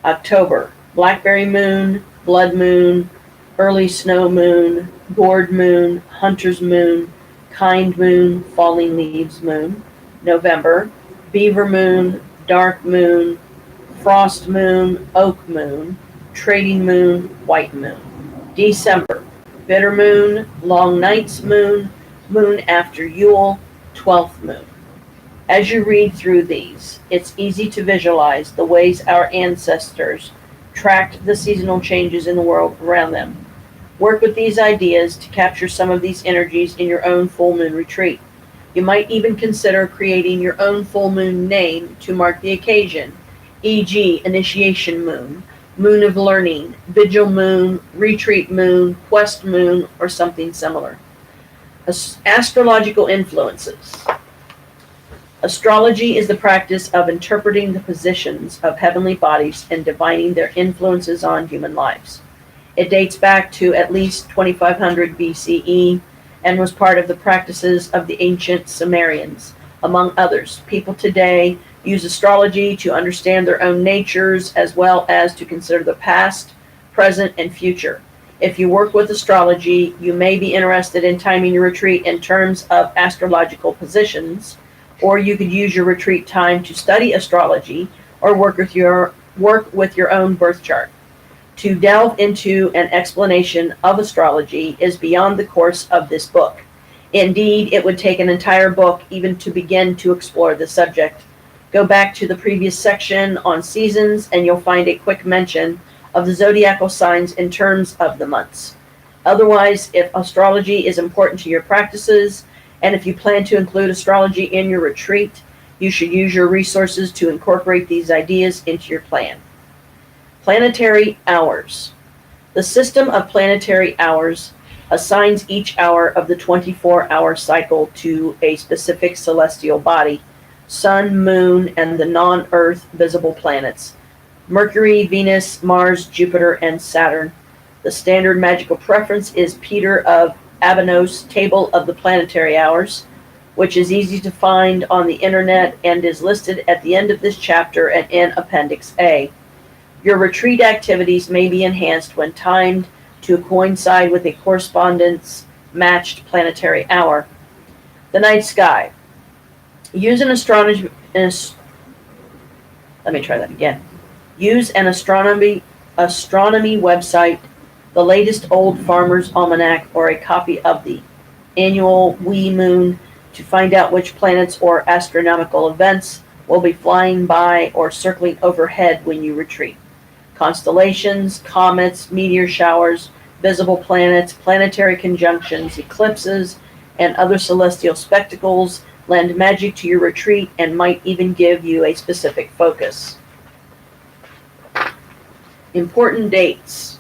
October, blackberry moon, blood moon, early snow moon, gourd moon, hunter's moon, kind moon, falling leaves moon. November, beaver moon, dark moon, frost moon, oak moon, trading moon, white moon. December, bitter moon, long nights moon, moon after Yule, 12th moon. As you read through these, it's easy to visualize the ways our ancestors tracked the seasonal changes in the world around them. Work with these ideas to capture some of these energies in your own full moon retreat. You might even consider creating your own full moon name to mark the occasion, e.g., initiation moon, moon of learning, vigil moon, retreat moon, quest moon, or something similar. Astrological influences. Astrology is the practice of interpreting the positions of heavenly bodies and divining their influences on human lives. It dates back to at least 2500 BCE and was part of the practices of the ancient Sumerians. Among others, people today use astrology to understand their own natures as well as to consider the past, present, and future. If you work with astrology, you may be interested in timing your retreat in terms of astrological positions, or you could use your retreat time to study astrology or work with your own birth chart. To delve into an explanation of astrology is beyond the course of this book. Indeed, it would take an entire book even to begin to explore the subject. Go back to the previous section on seasons and you'll find a quick mention of the zodiacal signs in terms of the months. Otherwise, if astrology is important to your practices, and if you plan to include astrology in your retreat, you should use your resources to incorporate these ideas into your plan. Planetary hours. The system of planetary hours assigns each hour of the 24-hour cycle to a specific celestial body, sun, moon, and the non-Earth visible planets, Mercury, Venus, Mars, Jupiter, and Saturn. The standard magical preference is Peter of Abanos' Table of the Planetary Hours, which is easy to find on the internet and is listed at the end of this chapter and in Appendix A. Your retreat activities may be enhanced when timed to coincide with a correspondence-matched planetary hour. The night sky. Use an astronomy website, the latest Old Farmer's Almanac, or a copy of the annual Wee Moon to find out which planets or astronomical events will be flying by or circling overhead when you retreat. Constellations, comets, meteor showers, visible planets, planetary conjunctions, eclipses, and other celestial spectacles lend magic to your retreat and might even give you a specific focus. Important dates.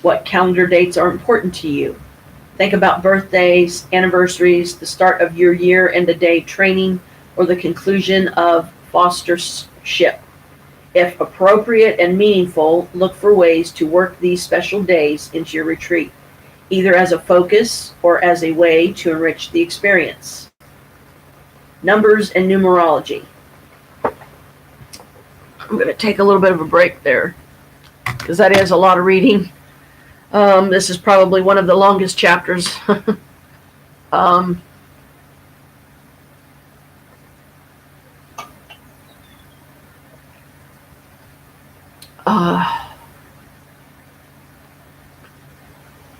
What calendar dates are important to you? Think about birthdays, anniversaries, the start of your year and the day training, or the conclusion of fostership. If appropriate and meaningful, look for ways to work these special days into your retreat, either as a focus or as a way to enrich the experience. Numbers and numerology. I'm going to take a little bit of a break there, because that is a lot of reading. This is probably one of the longest chapters.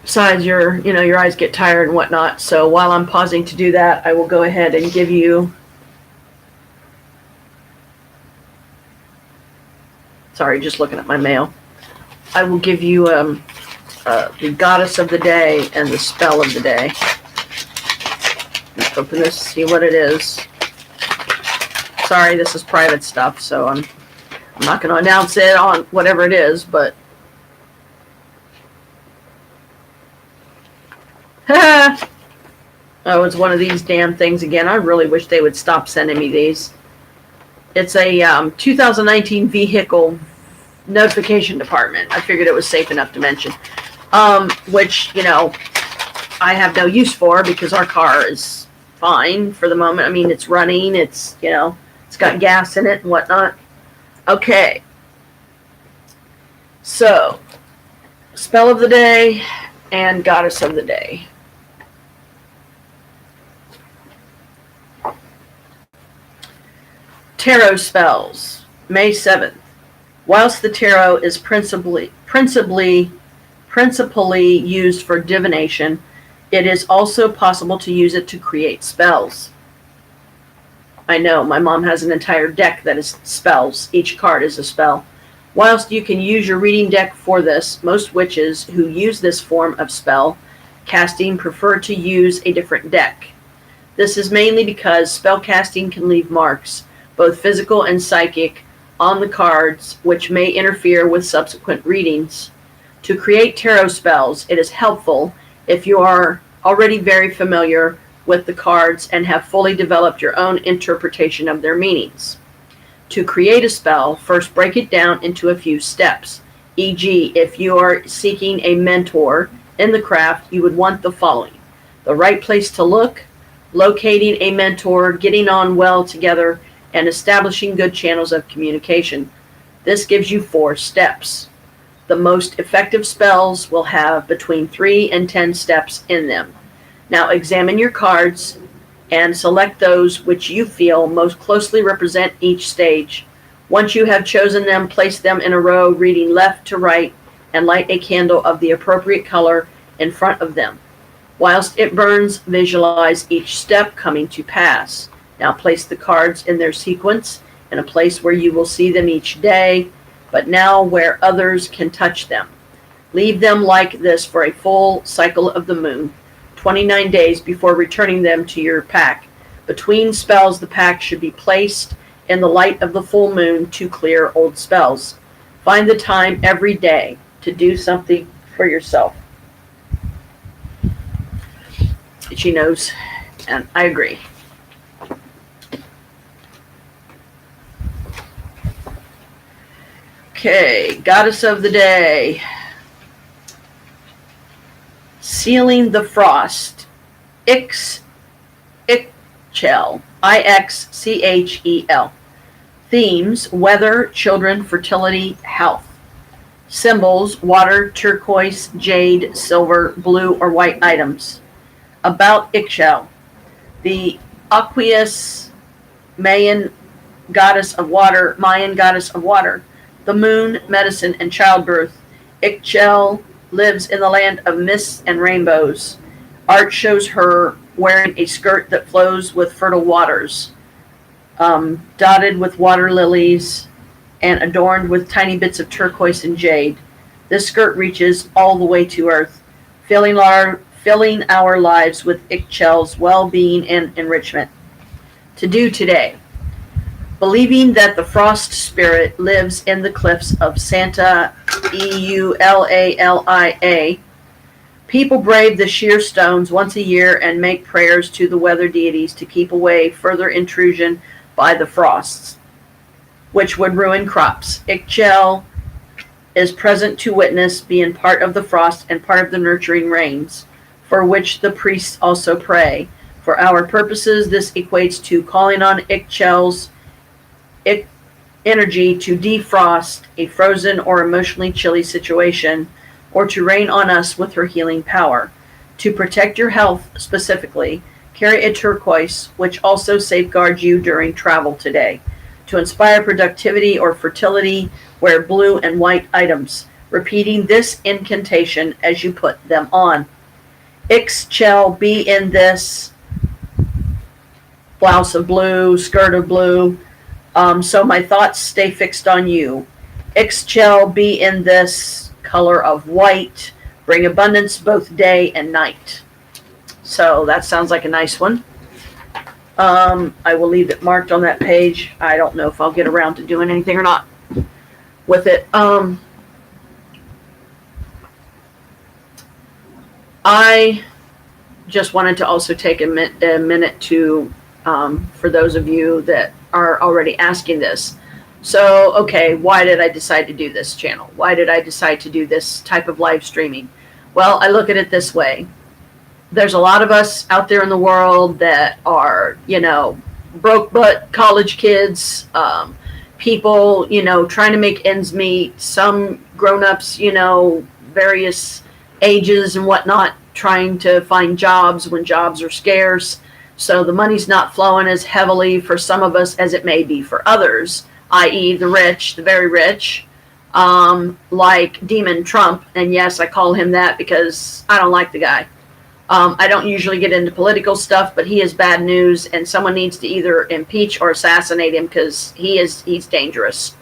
Besides, your eyes get tired and whatnot. So while I'm pausing to do that, I will go ahead and give you. Sorry, just looking at my mail. I will give you the goddess of the day and the spell of the day. Let's open this, see what it is. Sorry, this is private stuff, so I'm not going to announce it on whatever it is, but oh, it's one of these damn things again. I really wish they would stop sending me these. It's a 2019 vehicle notification department. I figured it was safe enough to mention. Which, I have no use for because our car is fine for the moment. I mean, it's running, it's, you know, it's got gas in it and whatnot. Okay. So, spell of the day and goddess of the day. Tarot spells, May 7th. Whilst the tarot is principally used for divination, it is also possible to use it to create spells. I know, my mom has an entire deck that is spells. Each card is a spell. Whilst you can use your reading deck for this, most witches who use this form of spell casting prefer to use a different deck. This is mainly because spell casting can leave marks, both physical and psychic, on the cards, which may interfere with subsequent readings. To create tarot spells, it is helpful if you are already very familiar with the cards and have fully developed your own interpretation of their meanings. To create a spell, first break it down into a few steps. E.g., if you are seeking a mentor in the craft, you would want the following: the right place to look, locating a mentor, getting on well together, and establishing good channels of communication. This gives you 4 steps. The most effective spells will have between 3 and 10 steps in them. Now examine your cards and select those which you feel most closely represent each stage. Once you have chosen them, place them in a row, reading left to right, and light a candle of the appropriate color in front of them. Whilst it burns, visualize each step coming to pass. Now place the cards in their sequence in a place where you will see them each day, but now where others can touch them. Leave them like this for a full cycle of the moon, 29 days before returning them to your pack. Between spells, the pack should be placed in the light of the full moon to clear old spells. Find the time every day to do something for yourself. She knows, and I agree. Okay, goddess of the day. Sealing the frost. Ixchel. Ixchel. Themes: weather, children, fertility, health. Symbols: water, turquoise, jade, silver, blue, or white items. About Ixchel. The aqueous Mayan goddess of water. The moon, medicine, and childbirth. Ixchel lives in the land of mists and rainbows. Art shows her wearing a skirt that flows with fertile waters, dotted with water lilies and adorned with tiny bits of turquoise and jade. This skirt reaches all the way to earth, filling our lives with Ixchel's well-being and enrichment. To do today: believing that the frost spirit lives in the cliffs of Santa Eulalia, people brave the sheer stones once a year and make prayers to the weather deities to keep away further intrusion by the frosts, which would ruin crops. Ixchel is present to witness, being part of the frost and part of the nurturing rains, for which the priests also pray. For our purposes, this equates to calling on Ixchel's energy to defrost a frozen or emotionally chilly situation, or to rain on us with her healing power. To protect your health specifically, carry a turquoise, which also safeguards you during travel today. To inspire productivity or fertility, wear blue and white items, repeating this incantation as you put them on. Ixchel, be in this blouse of blue, skirt of blue, so my thoughts stay fixed on you. Ixchel, be in this color of white, bring abundance both day and night. So that sounds like a nice one. I will leave it marked on that page. I don't know if I'll get around to doing anything or not with it. I just wanted to also take a minute to, for those of you that are already asking this. So, okay, why did I decide to do this channel? Why did I decide to do this type of live streaming? Well, I look at it this way. there's a lot of us out there in the world that are, broke butt college kids, people, trying to make ends meet, some grown-ups, various ages and whatnot, trying to find jobs when jobs are scarce. So the money's not flowing as heavily for some of us as it may be for others, i.e. the rich, the very rich, like Demon Trump. And yes, I call him that because I don't like the guy. I don't usually get into political stuff, but he is bad news, and someone needs to either impeach or assassinate him because he's dangerous.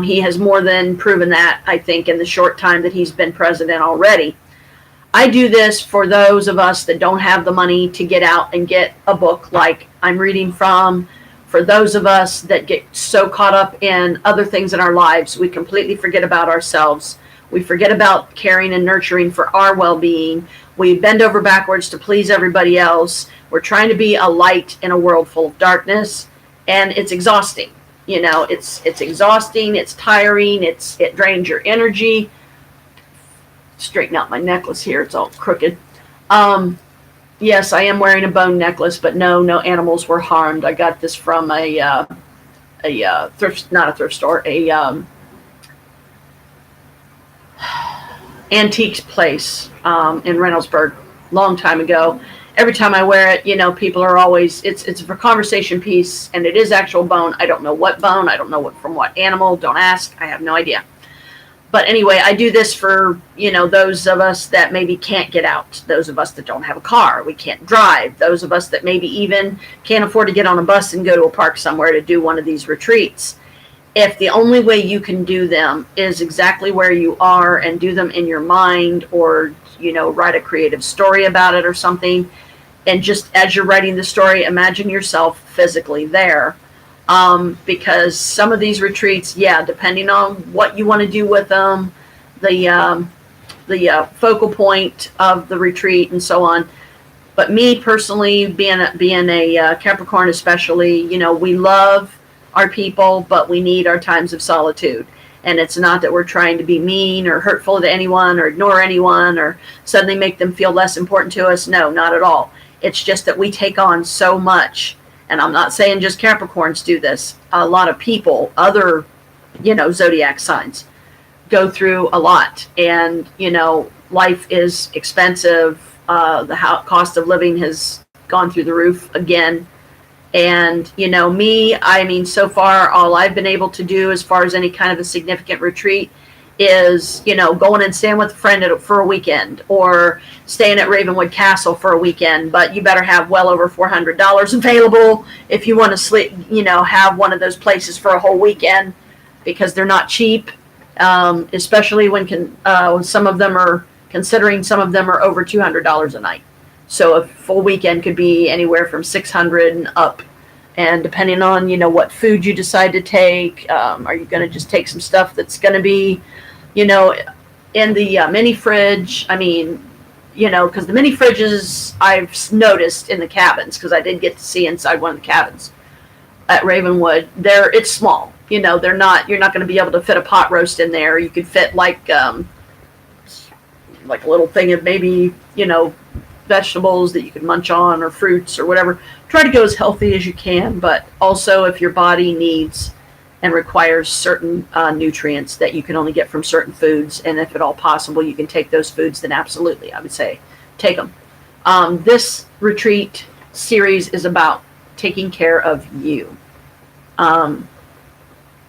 He has more than proven that, I think, in the short time that he's been president already. I do this for those of us that don't have the money to get out and get a book like I'm reading from. For those of us that get so caught up in other things in our lives, we completely forget about ourselves. We forget about caring and nurturing for our well-being. We bend over backwards to please everybody else. We're trying to be a light in a world full of darkness, and it's exhausting. It's exhausting, it's tiring, it drains your energy. Straighten out my necklace here, it's all crooked. Yes, I am wearing a bone necklace, but no animals were harmed. I got this from a thrift, not a thrift store, antiques place in Reynoldsburg, long time ago. Every time I wear it, people are always, it's for conversation piece, and it is actual bone. I don't know what bone, I don't know from what animal, don't ask, I have no idea. But anyway, I do this for, those of us that maybe can't get out, those of us that don't have a car, we can't drive, those of us that maybe even can't afford to get on a bus and go to a park somewhere to do one of these retreats. If the only way you can do them is exactly where you are and do them in your mind, or, write a creative story about it or something, and just as you're writing the story, imagine yourself physically there. Because some of these retreats, depending on what you want to do with them, the focal point of the retreat and so on. But me personally, being a Capricorn especially, we love our people, but we need our times of solitude. And it's not that we're trying to be mean or hurtful to anyone or ignore anyone or suddenly make them feel less important to us. No, not at all. It's just that we take on so much. And I'm not saying just Capricorns do this. A lot of people, other, zodiac signs, go through a lot. And, life is expensive. The cost of living has gone through the roof again. And, so far, all I've been able to do as far as any kind of a significant retreat is, going and staying with a friend for a weekend, or staying at Ravenwood Castle for a weekend. But you better have well over $400 available if you want to sleep, have one of those places for a whole weekend, because they're not cheap, especially when some of them are over $200 a night. So a full weekend could be anywhere from $600 and up. And depending on, what food you decide to take, are you going to just take some stuff that's going to be, in the mini fridge? Because the mini fridges I've noticed in the cabins, because I did get to see inside one of the cabins at Ravenwood, it's small. You're not going to be able to fit a pot roast in there. You could fit like a little thing of maybe, vegetables that you can munch on, or fruits or whatever. Try to go as healthy as you can, but also if your body needs and requires certain nutrients that you can only get from certain foods, and if at all possible you can take those foods, then absolutely, I would say take them. This retreat series is about taking care of you,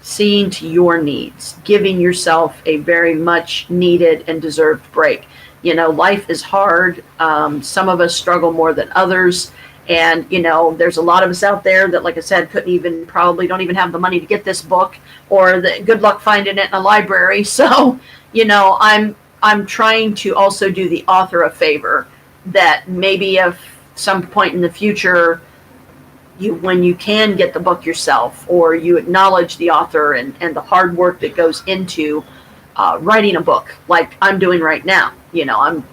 seeing to your needs, giving yourself a very much needed and deserved break. Life is hard. Some of us struggle more than others. And, there's a lot of us out there that, like I said, probably don't even have the money to get this book, or good luck finding it in a library. So, I'm trying to also do the author a favor, that maybe if some point in the future, when you can get the book yourself, or you acknowledge the author and the hard work that goes into writing a book, like I'm doing right now.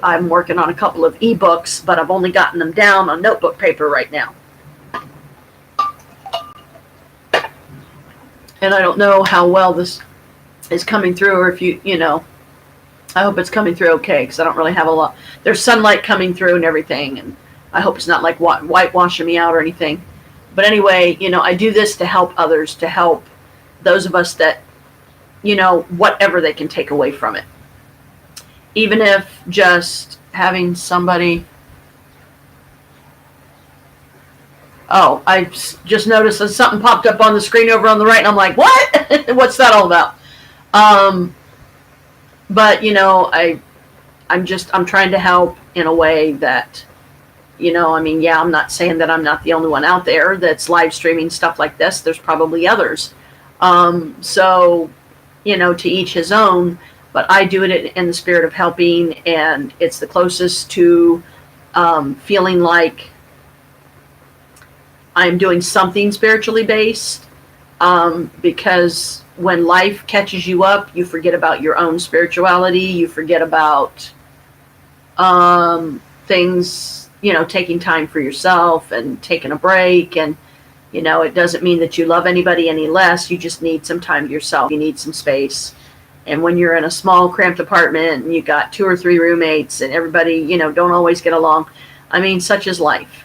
I'm working on a couple of ebooks, but I've only gotten them down on notebook paper right now. And I don't know how well this is coming through, or if I hope it's coming through okay, because I don't really have a lot. There's sunlight coming through and everything, and I hope it's not like whitewashing me out or anything. But anyway, I do this to help others, to help those of us that, whatever they can take away from it. Even if just having somebody. Oh, I just noticed that something popped up on the screen over on the right, and I'm like, what? What's that all about? But I'm trying to help in a way that, I'm not saying that I'm not the only one out there that's live streaming stuff like this. There's probably others. So, to each his own, but I do it in the spirit of helping, and it's the closest to feeling like I'm doing something spiritually based, because when life catches you up, you forget about your own spirituality. You forget about things, taking time for yourself and taking a break. And, it doesn't mean that you love anybody any less. You just need some time to yourself. You need some space. And when you're in a small, cramped apartment and you got 2 or 3 roommates and everybody, don't always get along. Such is life,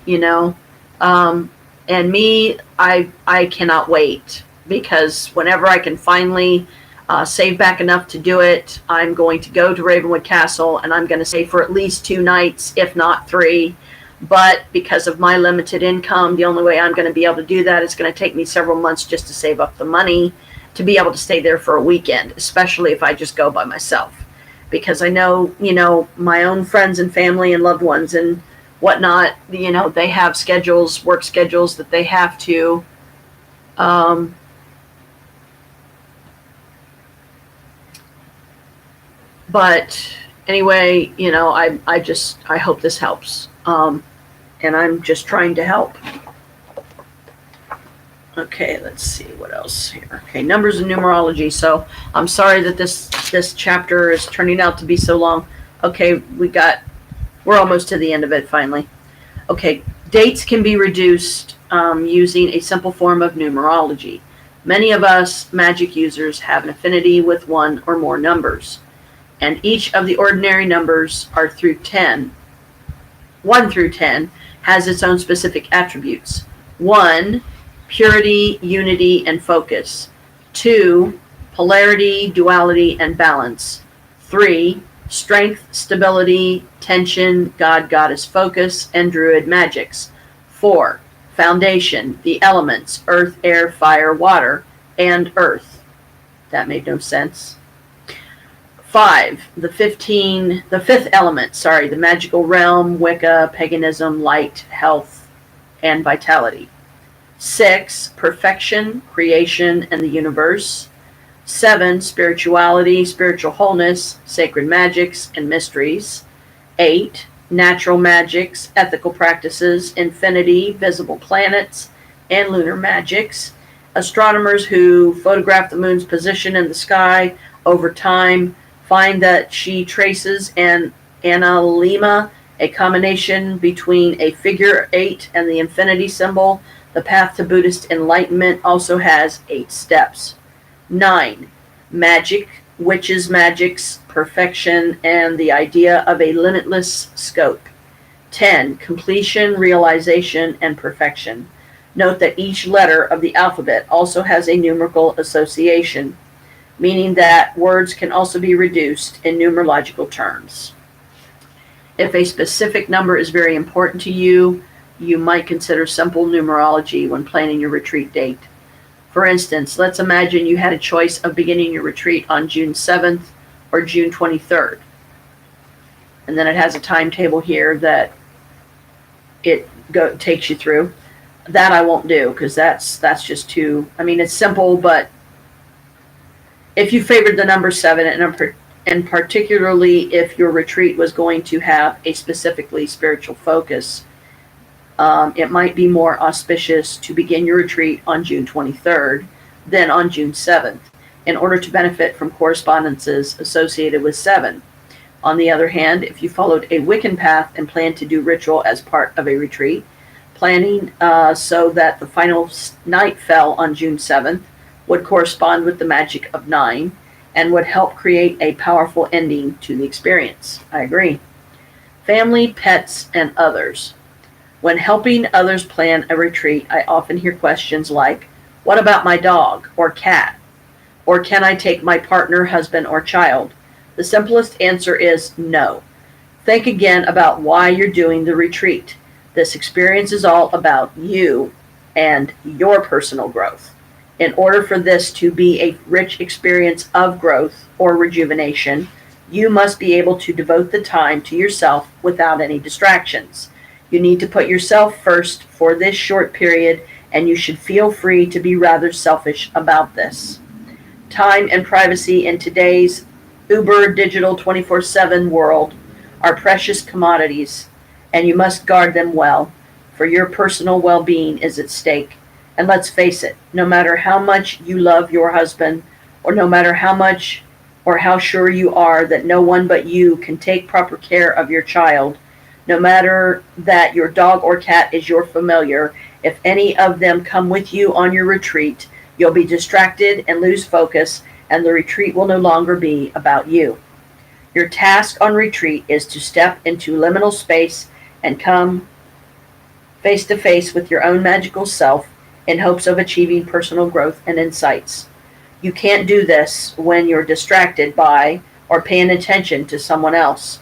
and me, I cannot wait, because whenever I can finally save back enough to do it, I'm going to go to Ravenwood Castle, and I'm going to stay for at least 2 nights, if not 3. But because of my limited income, the only way I'm going to be able to do that is going to take me several months just to save up the money to be able to stay there for a weekend, especially if I just go by myself. Because I know, my own friends and family and loved ones and whatnot, they have schedules, work schedules that they have to but anyway, I hope this helps, and I'm just trying to help. Okay, let's see what else here. Okay, numbers and numerology. So I'm sorry that this chapter is turning out to be so long. Okay, we're almost to the end of it finally. Okay, dates can be reduced using a simple form of numerology. Many of us magic users have an affinity with 1 or more numbers, and each of the ordinary numbers are 1 through 10 has its own specific attributes. 1, purity, unity, and focus. 2, polarity, duality, and balance. 3, strength, stability, tension, God, goddess, focus, and druid magics. 4, foundation, the elements, earth, air, fire, water, and earth. That made no sense. 5, the fifth element, the magical realm, Wicca, paganism, light, health, and vitality. 6, perfection, creation, and the universe. 7, spirituality, spiritual wholeness, sacred magics, and mysteries. 8, natural magics, ethical practices, infinity, visible planets, and lunar magics. Astronomers who photograph the moon's position in the sky over time find that she traces an analemma, a combination between a figure 8 and the infinity symbol. The path to Buddhist enlightenment also has 8 steps. 9, magic, witches' magics, perfection, and the idea of a limitless scope. 10, completion, realization, and perfection. Note that each letter of the alphabet also has a numerical association, meaning that words can also be reduced in numerological terms. If a specific number is very important to you, you might consider simple numerology when planning your retreat date. For instance, let's imagine you had a choice of beginning your retreat on June 7th or June 23rd. And then it has a timetable here that it takes you through. That I won't do, because that's just too, it's simple, but if you favored the number 7, and particularly if your retreat was going to have a specifically spiritual focus, it might be more auspicious to begin your retreat on June 23rd than on June 7th, in order to benefit from correspondences associated with 7. On the other hand, if you followed a Wiccan path and planned to do ritual as part of a retreat, planning so that the final night fell on June 7th would correspond with the magic of 9, and would help create a powerful ending to the experience. I agree. Family, pets, and others. When helping others plan a retreat, I often hear questions like, what about my dog or cat? Or can I take my partner, husband, or child? The simplest answer is no. Think again about why you're doing the retreat. This experience is all about you and your personal growth. In order for this to be a rich experience of growth or rejuvenation, you must be able to devote the time to yourself without any distractions. You need to put yourself first for this short period, and you should feel free to be rather selfish about this. Time and privacy in today's uber digital 24/7 world are precious commodities, and you must guard them well, for your personal well-being is at stake. And let's face it, no matter how much you love your husband, or no matter how much or how sure you are that no one but you can take proper care of your child, no matter that your dog or cat is your familiar, if any of them come with you on your retreat, you'll be distracted and lose focus, and the retreat will no longer be about you. Your task on retreat is to step into liminal space and come face to face with your own magical self in hopes of achieving personal growth and insights. You can't do this when you're distracted by or paying attention to someone else,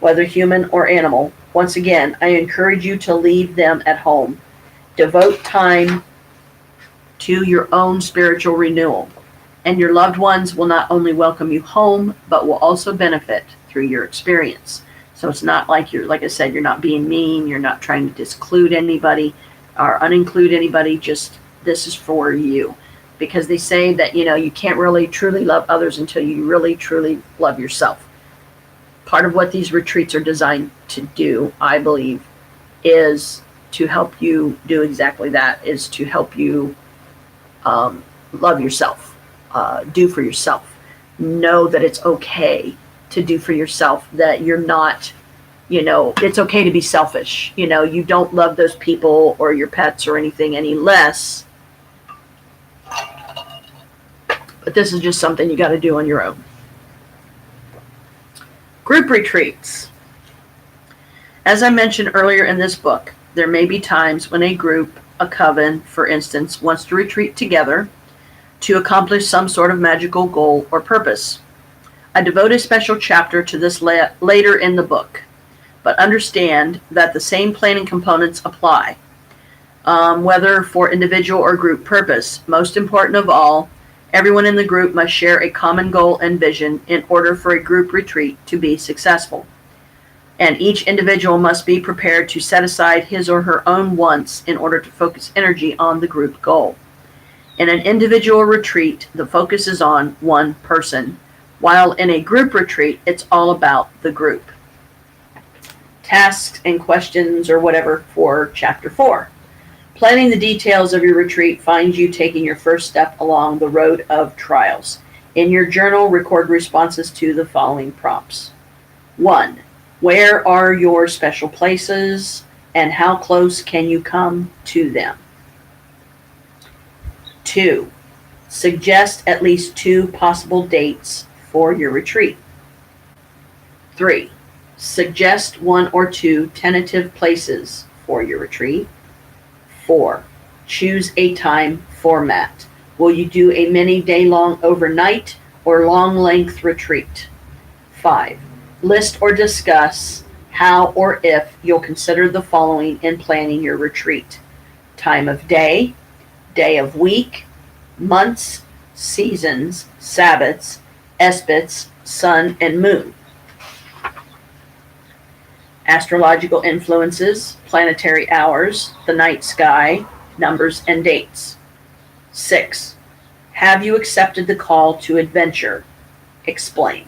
whether human or animal. Once again, I encourage you to leave them at home. Devote time to your own spiritual renewal, and your loved ones will not only welcome you home, but will also benefit through your experience. So it's not like like I said, you're not being mean, you're not trying to disclude anybody or uninclude anybody, just this is for you. Because they say that, you can't really truly love others until you really truly love yourself. Part of what these retreats are designed to do, I believe, is to help you do exactly that, is to help you love yourself, do for yourself. Know that it's okay to do for yourself, that you're not, it's okay to be selfish. You don't love those people or your pets or anything any less. But this is just something you got to do on your own. Group retreats. As I mentioned earlier in this book, there may be times when a group, a coven, for instance, wants to retreat together to accomplish some sort of magical goal or purpose. I devote a special chapter to this later in the book, but understand that the same planning components apply, whether for individual or group purpose. Most important of all, everyone in the group must share a common goal and vision in order for a group retreat to be successful. And each individual must be prepared to set aside his or her own wants in order to focus energy on the group goal. In an individual retreat, the focus is on one person, while in a group retreat, it's all about the group. Tasks and questions or whatever for Chapter 4. Planning the details of your retreat finds you taking your first step along the road of trials. In your journal, record responses to the following prompts. 1. Where are your special places, and how close can you come to them? 2. Suggest at least 2 possible dates for your retreat. 3. Suggest 1 or 2 tentative places for your retreat. 4. Choose a time format. Will you do a many day-long overnight or long-length retreat? 5. List or discuss how or if you'll consider the following in planning your retreat. Time of day, day of week, months, seasons, Sabbaths, esbits, sun and moon. Astrological influences, planetary hours, the night sky, numbers and dates. 6. Have you accepted the call to adventure? Explain.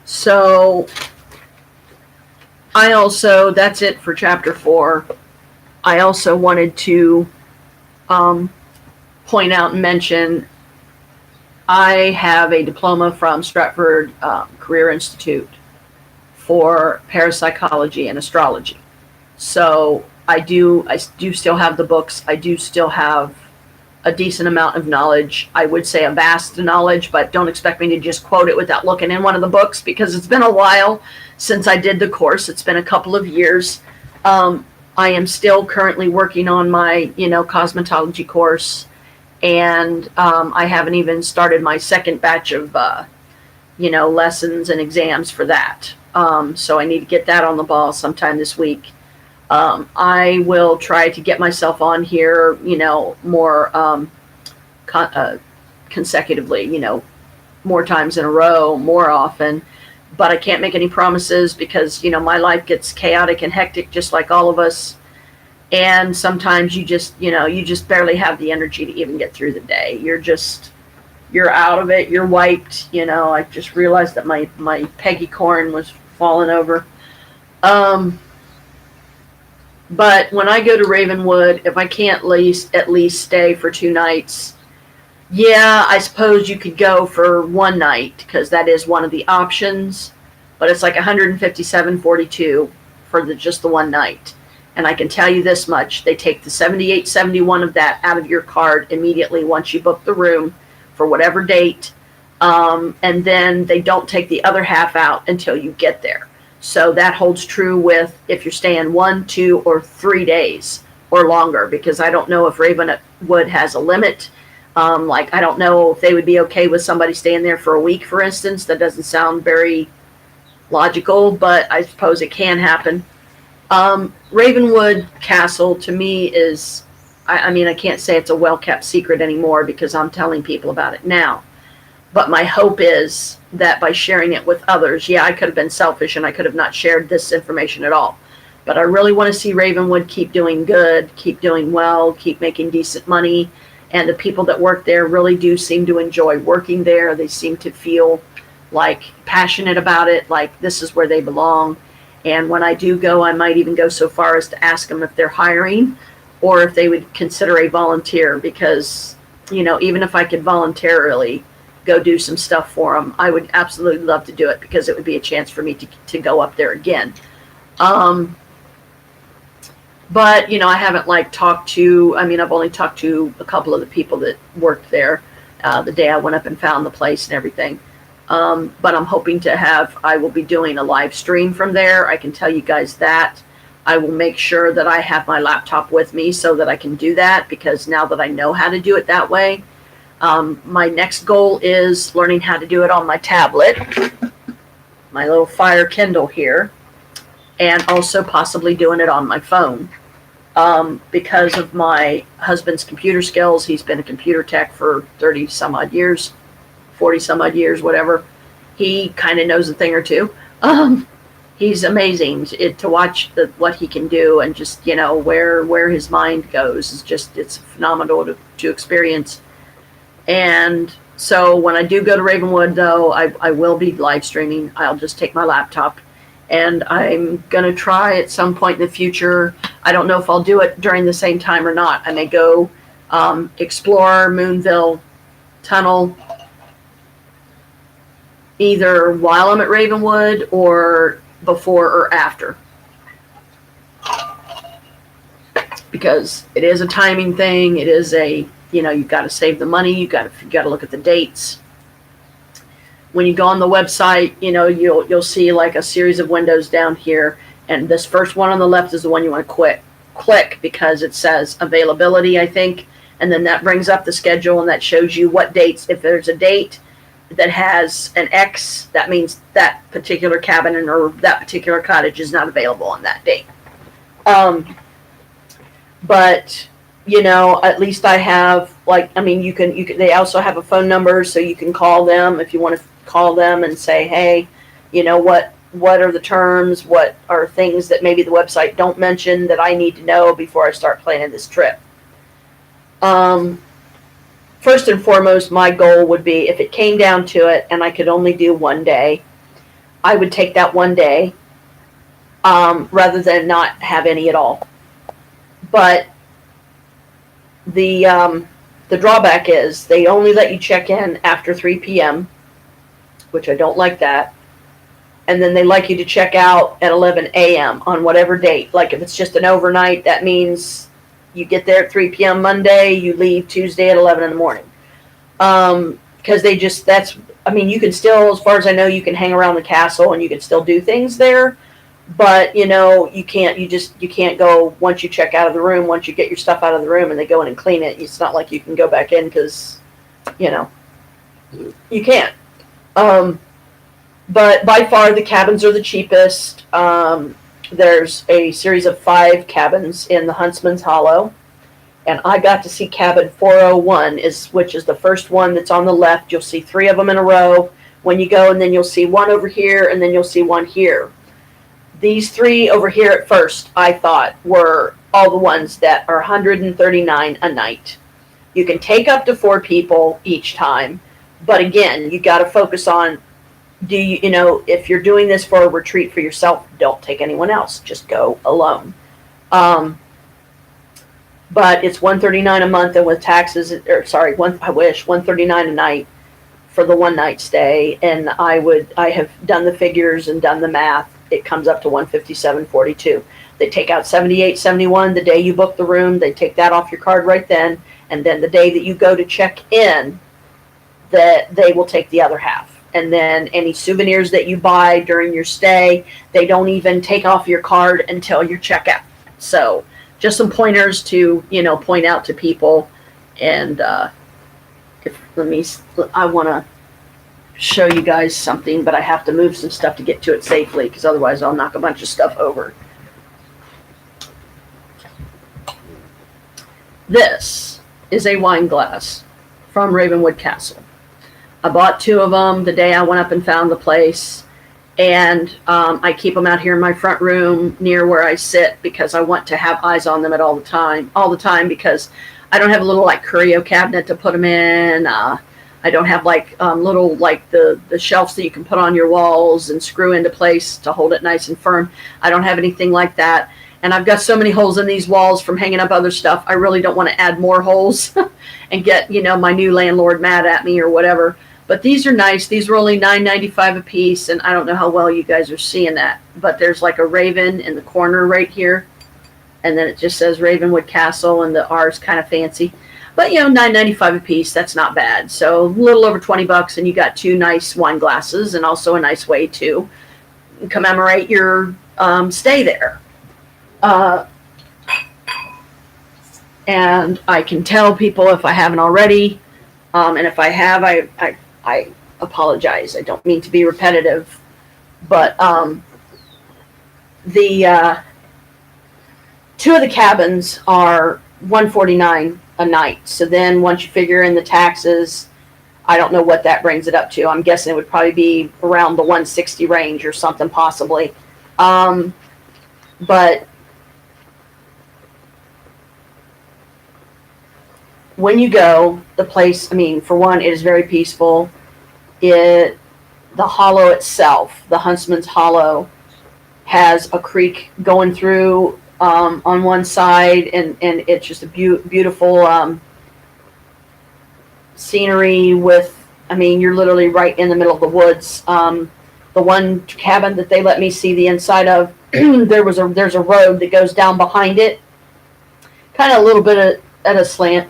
So that's it for Chapter 4. I also wanted to point out and mention I have a diploma from Stratford Career Institute for parapsychology and astrology. So I do still have the books. I do still have a decent amount of knowledge. I would say a vast knowledge, but don't expect me to just quote it without looking in one of the books, because it's been a while since I did the course. It's been a couple of years. I am still currently working on my, cosmetology course, and I haven't even started my second batch of, lessons and exams for that. So I need to get that on the ball sometime this week. I will try to get myself on here, more consecutively, more times in a row, more often. But I can't make any promises because, my life gets chaotic and hectic just like all of us. And sometimes you just barely have the energy to even get through the day. You're out of it. You're wiped. I just realized that my Peggy corn was falling over. But when I go to Ravenwood, if I can't at least stay for 2 nights, yeah, I suppose you could go for 1 night, because that is one of the options. But it's like $157.42 for just the 1 night. And I can tell you this much: they take the $78.71 of that out of your card immediately once you book the room for whatever date, and then they don't take the other half out until you get there. So that holds true with if you're staying 1, 2, or 3 days or longer, because I don't know if Ravenwood has a limit. I don't know if they would be okay with somebody staying there for a week, for instance. That doesn't sound very logical, but I suppose it can happen. Ravenwood Castle, to me, is, I can't say it's a well-kept secret anymore because I'm telling people about it now. But my hope is that by sharing it with others, yeah, I could have been selfish and I could have not shared this information at all. But I really want to see Ravenwood keep doing good, keep doing well, keep making decent money. And the people that work there really do seem to enjoy working there. They seem to feel like passionate about it, like this is where they belong. And when I do go, I might even go so far as to ask them if they're hiring or if they would consider a volunteer, because, even if I could voluntarily go do some stuff for them, I would absolutely love to do it, because it would be a chance for me to go up there again. But, I haven't I've only talked to a couple of the people that worked there the day I went up and found the place and everything. But I'm hoping I will be doing a live stream from there. I can tell you guys that. I will make sure that I have my laptop with me so that I can do that, because now that I know how to do it that way, my next goal is learning how to do it on my tablet, my little Fire Kindle here, and also possibly doing it on my phone. Because of my husband's computer skills. He's been a computer tech for 30 some odd years, 40 some odd years, whatever. He kind of knows a thing or two. He's amazing to watch what he can do, and just, where his mind goes is it's phenomenal to experience. And so when I do go to Ravenwood, though, I will be live streaming. I'll just take my laptop, and I'm going to try at some point in the future. I don't know if I'll do it during the same time or not. I may go explore Moonville Tunnel either while I'm at Ravenwood or before or after, because it is a timing thing. It is you've got to save the money. You got to look at the dates. When you go on the website, you'll see like a series of windows down here, and this first one on the left is the one you want to click because it says availability, I think, and then that brings up the schedule, and that shows you what dates. If there's a date that has an X, that means that particular cabin or that particular cottage is not available on that date. But at least I have you can. They also have a phone number, so you can call them if you want to call them and say, hey, what are the terms? What are things that maybe the website don't mention that I need to know before I start planning this trip? First and foremost, my goal would be, if it came down to it and I could only do 1 day, I would take that 1 day rather than not have any at all. But the drawback is they only let you check in after 3 p.m., which I don't like that. And then they like you to check out at 11 a.m. on whatever date. Like if it's just an overnight, that means You get there at 3 p.m. Monday, you leave Tuesday at 11 in the morning. Because you can still, as far as I know, you can hang around the castle and you can still do things there. But, you can't go once you check out of the room, once you get your stuff out of the room and they go in and clean it. It's not like you can go back in because, you can't. But by far the cabins are the cheapest. There's a series of 5 cabins in the Huntsman's Hollow. And I got to see cabin 401, which is the first one that's on the left. You'll see 3 of them in a row when you go, and then you'll see one over here, and then you'll see one here. These 3 over here at first, I thought, were all the ones that are $139 a night. You can take up to 4 people each time. But again, you got to focus on, if you're doing this for a retreat for yourself, don't take anyone else. Just go alone. But it's $139 a month, and with taxes, $139 a night for the 1 night stay. And I have done the figures and done the math. It comes up to $157.42. They take out $78.71 the day you book the room. They take that off your card right then, and then the day that you go to check in, that they will take the other half. And then any souvenirs that you buy during your stay, they don't even take off your card until your checkout. So just some pointers to, point out to people. And I want to show you guys something, but I have to move some stuff to get to it safely, because otherwise I'll knock a bunch of stuff over. This is a wine glass from Ravenwood Castle. I bought 2 of them the day I went up and found the place. And I keep them out here in my front room near where I sit, because I want to have eyes on them all the time, because I don't have a little curio cabinet to put them in. I don't have little the shelves that you can put on your walls and screw into place to hold it nice and firm. I don't have anything like that. And I've got so many holes in these walls from hanging up other stuff. I really don't want to add more holes and get, my new landlord mad at me or whatever. But these are nice. These were only $9.95 a piece, and I don't know how well you guys are seeing that. But there's a raven in the corner right here, and then it just says Ravenwood Castle, and the R's kind of fancy. But $9.95 a piece, that's not bad. So a little over $20, and you got 2 nice wine glasses, and also a nice way to commemorate your stay there. And I can tell people if I haven't already, and if I have, I apologize. I don't mean to be repetitive, but the 2 of the cabins are $149 a night. So then once you figure in the taxes, I don't know what that brings it up to. I'm guessing it would probably be around the $160 range or something possibly. But when you go, the place, for one, it is very peaceful. The hollow itself, the Huntsman's Hollow, has a creek going through on one side, and it's just a beautiful scenery with, you're literally right in the middle of the woods. The one cabin that they let me see the inside of, there's a road that goes down behind it, kind of a little bit at a slant,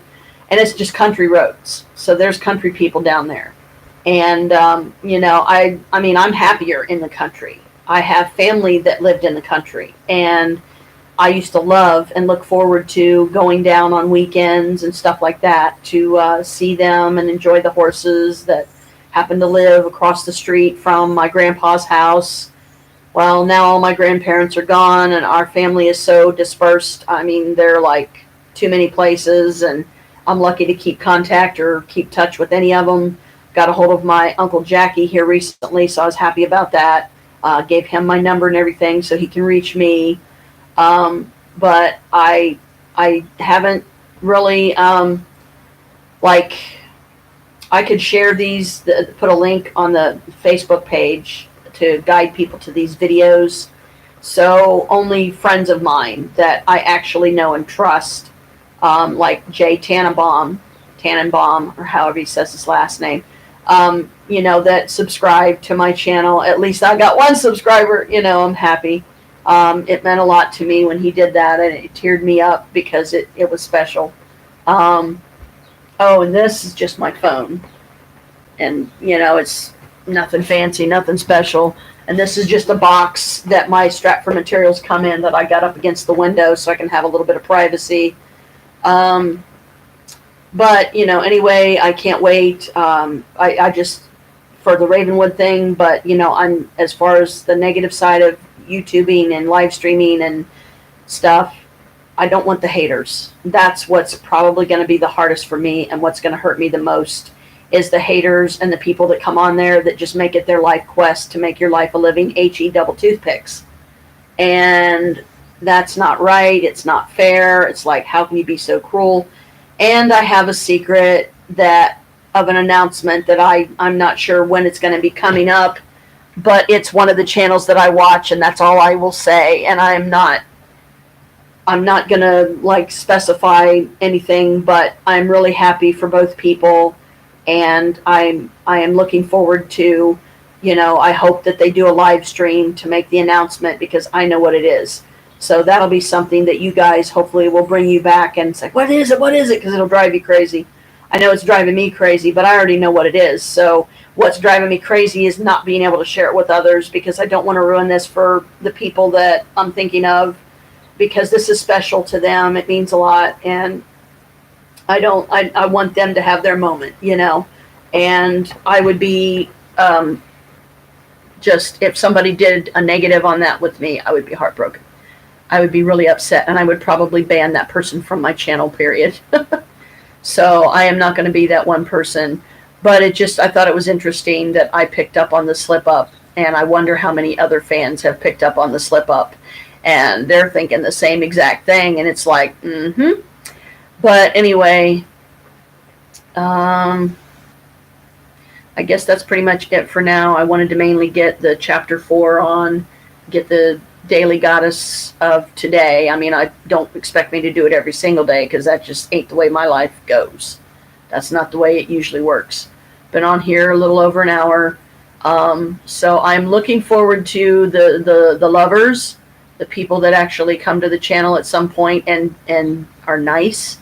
and it's just country roads. So there's country people down there. And, I'm happier in the country. I have family that lived in the country, and I used to love and look forward to going down on weekends and stuff like that to see them and enjoy the horses that happen to live across the street from my grandpa's house. Well, now all my grandparents are gone, and our family is so dispersed. They're too many places, and I'm lucky to keep contact or keep touch with any of them. Got a hold of my Uncle Jackie here recently, so I was happy about that. Gave him my number and everything so he can reach me. But I haven't really, I could share these, put a link on the Facebook page to guide people to these videos. So only friends of mine that I actually know and trust, like Jay Tannenbaum, or however he says his last name, that subscribe to my channel. At least I got 1 subscriber, I'm happy. It meant a lot to me when he did that, and it teared me up because it was special. Um, oh, and this is just my phone. And, it's nothing fancy, nothing special. And this is just a box that my Stratford materials come in that I got up against the window so I can have a little bit of privacy. But, anyway, I can't wait. I just, for the Ravenwood thing, but, I'm, as far as the negative side of YouTubing and live streaming and stuff, I don't want the haters. That's what's probably going to be the hardest for me, and what's going to hurt me the most is the haters and the people that come on there that just make it their life quest to make your life a living HE double toothpicks. And that's not right. It's not fair. It's like, how can you be so cruel? And I have a secret of an announcement that I'm not sure when it's going to be coming up, but it's one of the channels that I watch, and that's all I will say. And I'm not going to specify anything, but I'm really happy for both people. And I am looking forward to, I hope that they do a live stream to make the announcement, because I know what it is. So that'll be something that you guys hopefully will bring you back and say, what is it? What is it? Because it'll drive you crazy. I know it's driving me crazy, but I already know what it is. So what's driving me crazy is not being able to share it with others, because I don't want to ruin this for the people that I'm thinking of, because this is special to them. It means a lot. And I want them to have their moment, and I would be, just, if somebody did a negative on that with me, I would be heartbroken. I would be really upset, and I would probably ban that person from my channel, period. So I am not going to be that one person, but I thought it was interesting that I picked up on the slip up, and I wonder how many other fans have picked up on the slip up, and they're thinking the same exact thing, and it's like, But anyway, I guess that's pretty much it for now. I wanted to mainly get the chapter 4 on, get the daily goddess of today. I mean, I don't expect me to do it every single day, because that just ain't the way my life goes. That's not the way it usually works. Been on here a little over an hour. So I'm looking forward to the lovers, the people that actually come to the channel at some point and are nice.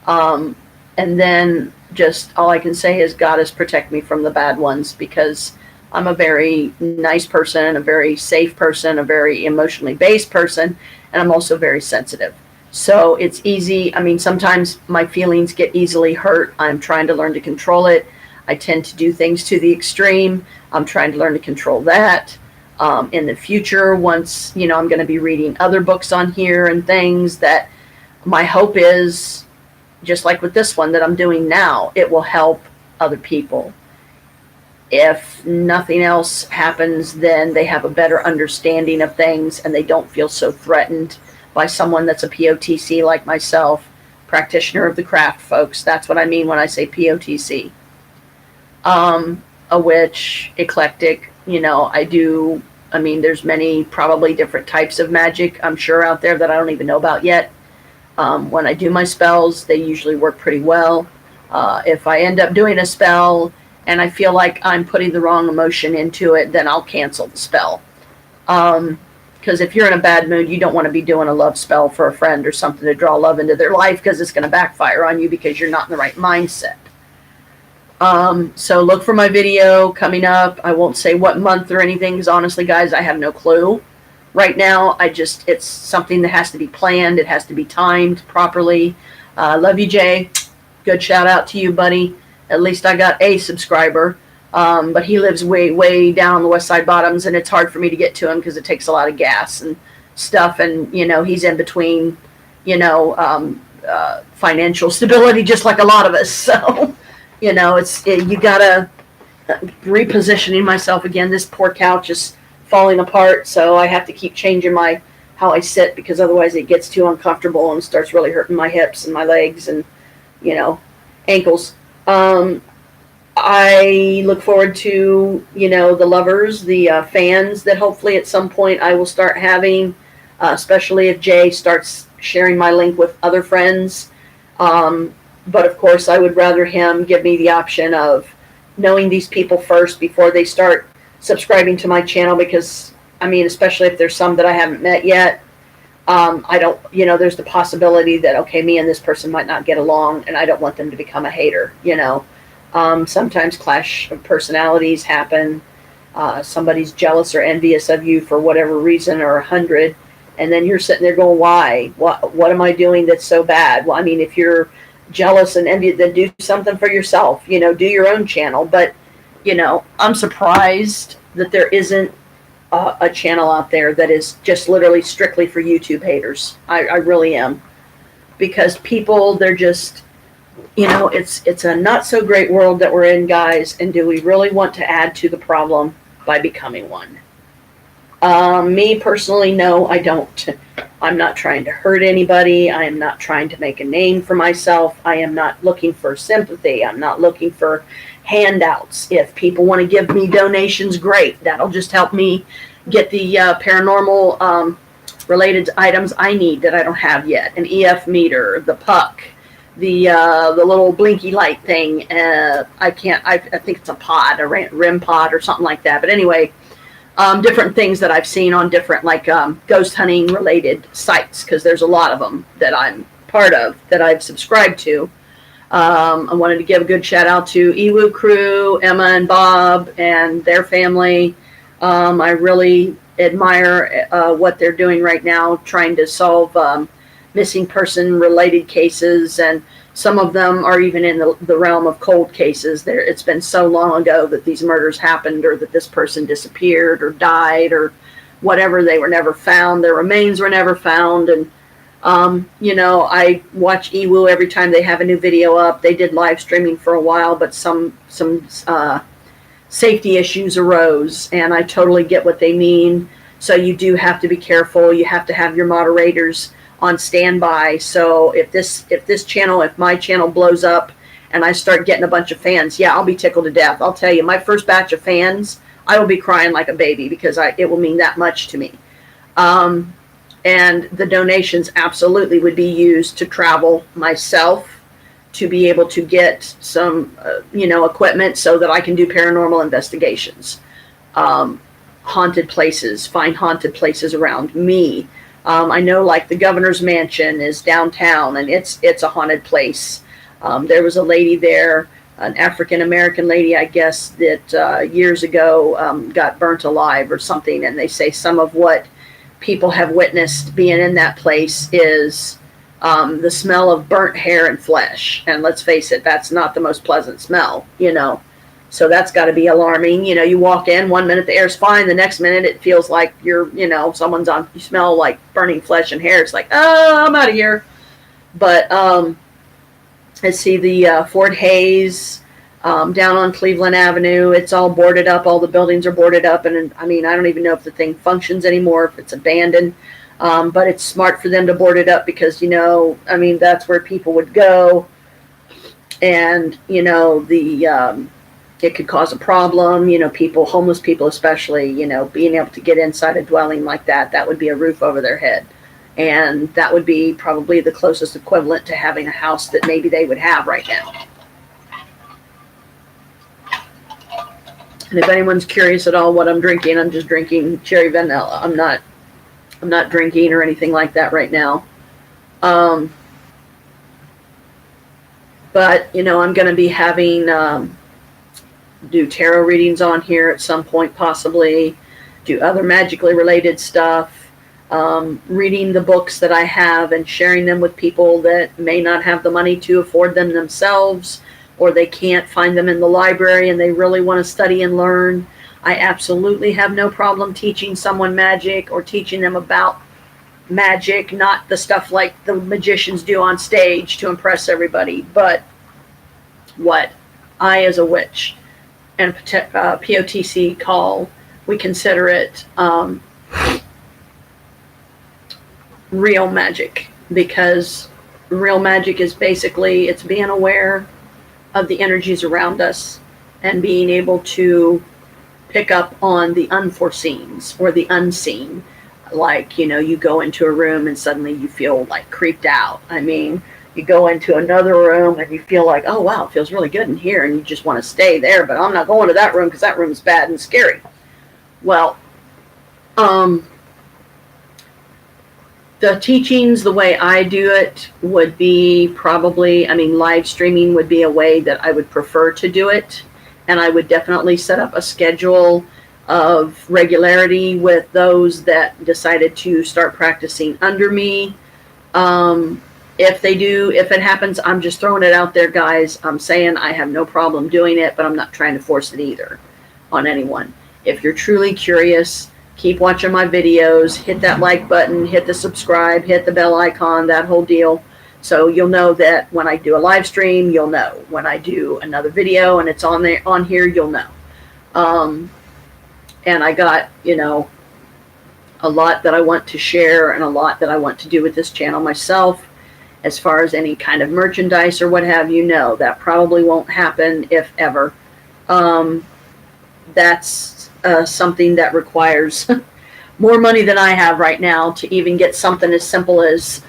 And then just all I can say is, Goddess, protect me from the bad ones, because I'm a very nice person, a very safe person, a very emotionally based person, and I'm also very sensitive. So it's easy. I mean, sometimes my feelings get easily hurt. I'm trying to learn to control it. I tend to do things to the extreme. I'm trying to learn to control that. In the future, once, I'm going to be reading other books on here and things, that my hope is, just like with this one that I'm doing now, it will help other people. If nothing else happens, then they have a better understanding of things, and they don't feel so threatened by someone that's a POTC like myself, practitioner of the craft, folks. That's what I mean when I say POTC. A witch, eclectic, there's many probably different types of magic, I'm sure, out there that I don't even know about yet. When I do my spells, they usually work pretty well. If I end up doing a spell and I feel like I'm putting the wrong emotion into it, then I'll cancel the spell. Because if you're in a bad mood, you don't want to be doing a love spell for a friend or something to draw love into their life, because it's going to backfire on you because you're not in the right mindset. So look for my video coming up. I won't say what month or anything, because honestly, guys, I have no clue. Right now, it's something that has to be planned. It has to be timed properly. Love you, Jay. Good shout out to you, buddy. At least I got a subscriber. But he lives way, way down the West Side Bottoms, and it's hard for me to get to him because it takes a lot of gas and stuff. And, he's in between, financial stability, just like a lot of us. So, you gotta repositioning myself again. This poor couch is falling apart, so I have to keep changing how I sit, because otherwise it gets too uncomfortable and starts really hurting my hips and my legs and, ankles. I look forward to, the lovers, the fans that hopefully at some point I will start having, especially if Jay starts sharing my link with other friends. But of course, I would rather him give me the option of knowing these people first before they start subscribing to my channel, because I mean, especially if there's some that I haven't met yet. I don't, there's the possibility that, okay, me and this person might not get along, and I don't want them to become a hater, Sometimes clash of personalities happen. Somebody's jealous or envious of you for whatever reason, or 100, and then you're sitting there going, why? What am I doing that's so bad? Well, I mean, if you're jealous and envious, then do something for yourself, do your own channel. But, I'm surprised that there isn't a channel out there that is just literally strictly for YouTube haters. I really am. Because people, they're just, it's a not so great world that we're in, guys. And do we really want to add to the problem by becoming one? Me personally, no, I don't. I'm not trying to hurt anybody. I am not trying to make a name for myself. I am not looking for sympathy. I'm not looking for handouts. If people want to give me donations, great. That'll just help me get the paranormal related items I need that I don't have yet. An EF meter, the puck, the little blinky light thing. I think it's a pod, a REM pod or something like that. But anyway, different things that I've seen on different ghost hunting related sites, because there's a lot of them that I'm part of, that I've subscribed to. I wanted to give a good shout out to Ewu Crew, Emma and Bob and their family. I really admire what they're doing right now, trying to solve missing person related cases, and some of them are even in the realm of cold cases. It's been so long ago that these murders happened, or that this person disappeared or died or whatever. They were never found. Their remains were never found. And I watch Ewu every time they have a new video up. They did live streaming for a while, but some safety issues arose, and I totally get what they mean. So you do have to be careful. You have to have your moderators on standby. So if my channel blows up and I start getting a bunch of fans, yeah, I'll be tickled to death. I'll tell you, my first batch of fans, I will be crying like a baby, because it will mean that much to me. And the donations absolutely would be used to travel myself, to be able to get some, equipment so that I can do paranormal investigations. Haunted places, find haunted places around me. I know, like, the governor's mansion is downtown, and it's a haunted place. There was a lady there, an African-American lady, I guess, that years ago got burnt alive or something, and they say some of what people have witnessed being in that place is the smell of burnt hair and flesh. And let's face it, that's not the most pleasant smell, So that's got to be alarming. You walk in, 1 minute the air's fine, the next minute it feels like you're, someone's on, you smell like burning flesh and hair. It's like, oh, I'm out of here. But I see the Fort Hayes down on Cleveland Avenue. It's all boarded up. All the buildings are boarded up. And I mean, I don't even know if the thing functions anymore, if it's abandoned. But it's smart for them to board it up, because, that's where people would go. And, it could cause a problem, homeless people especially, being able to get inside a dwelling like that would be a roof over their head. And that would be probably the closest equivalent to having a house that maybe they would have right now. And if anyone's curious at all what I'm drinking, I'm just drinking cherry vanilla. I'm not drinking or anything like that right now. But, I'm going to be having, do tarot readings on here at some point, possibly, do other magically related stuff, reading the books that I have and sharing them with people that may not have the money to afford them themselves, or they can't find them in the library and they really want to study and learn. I absolutely have no problem teaching someone magic, or teaching them about magic, not the stuff like the magicians do on stage to impress everybody, but what I, as a witch and POTC call, we consider it real magic, because real magic is basically, it's being aware of the energies around us and being able to pick up on the unforeseens or the unseen. Like, you go into a room and suddenly you feel like creeped out. I mean, you go into another room and you feel like, oh wow, it feels really good in here, and you just want to stay there, but I'm not going to that room because that room is bad and scary. Well, Um, the teachings, the way I do it would be probably, I mean, live streaming would be a way that I would prefer to do it. And I would definitely set up a schedule of regularity with those that decided to start practicing under me. If they do, if it happens, I'm just throwing it out there, guys. I'm saying I have no problem doing it, but I'm not trying to force it either on anyone. If you're truly curious, keep watching my videos, hit that like button, hit the subscribe, hit the bell icon, that whole deal. So you'll know that when I do a live stream, you'll know. When I do another video and it's on there, on here, you'll know. And I got, a lot that I want to share and a lot that I want to do with this channel myself. As far as any kind of merchandise or what have you, no, that probably won't happen, if ever. That's something that requires more money than I have right now to even get something as simple as,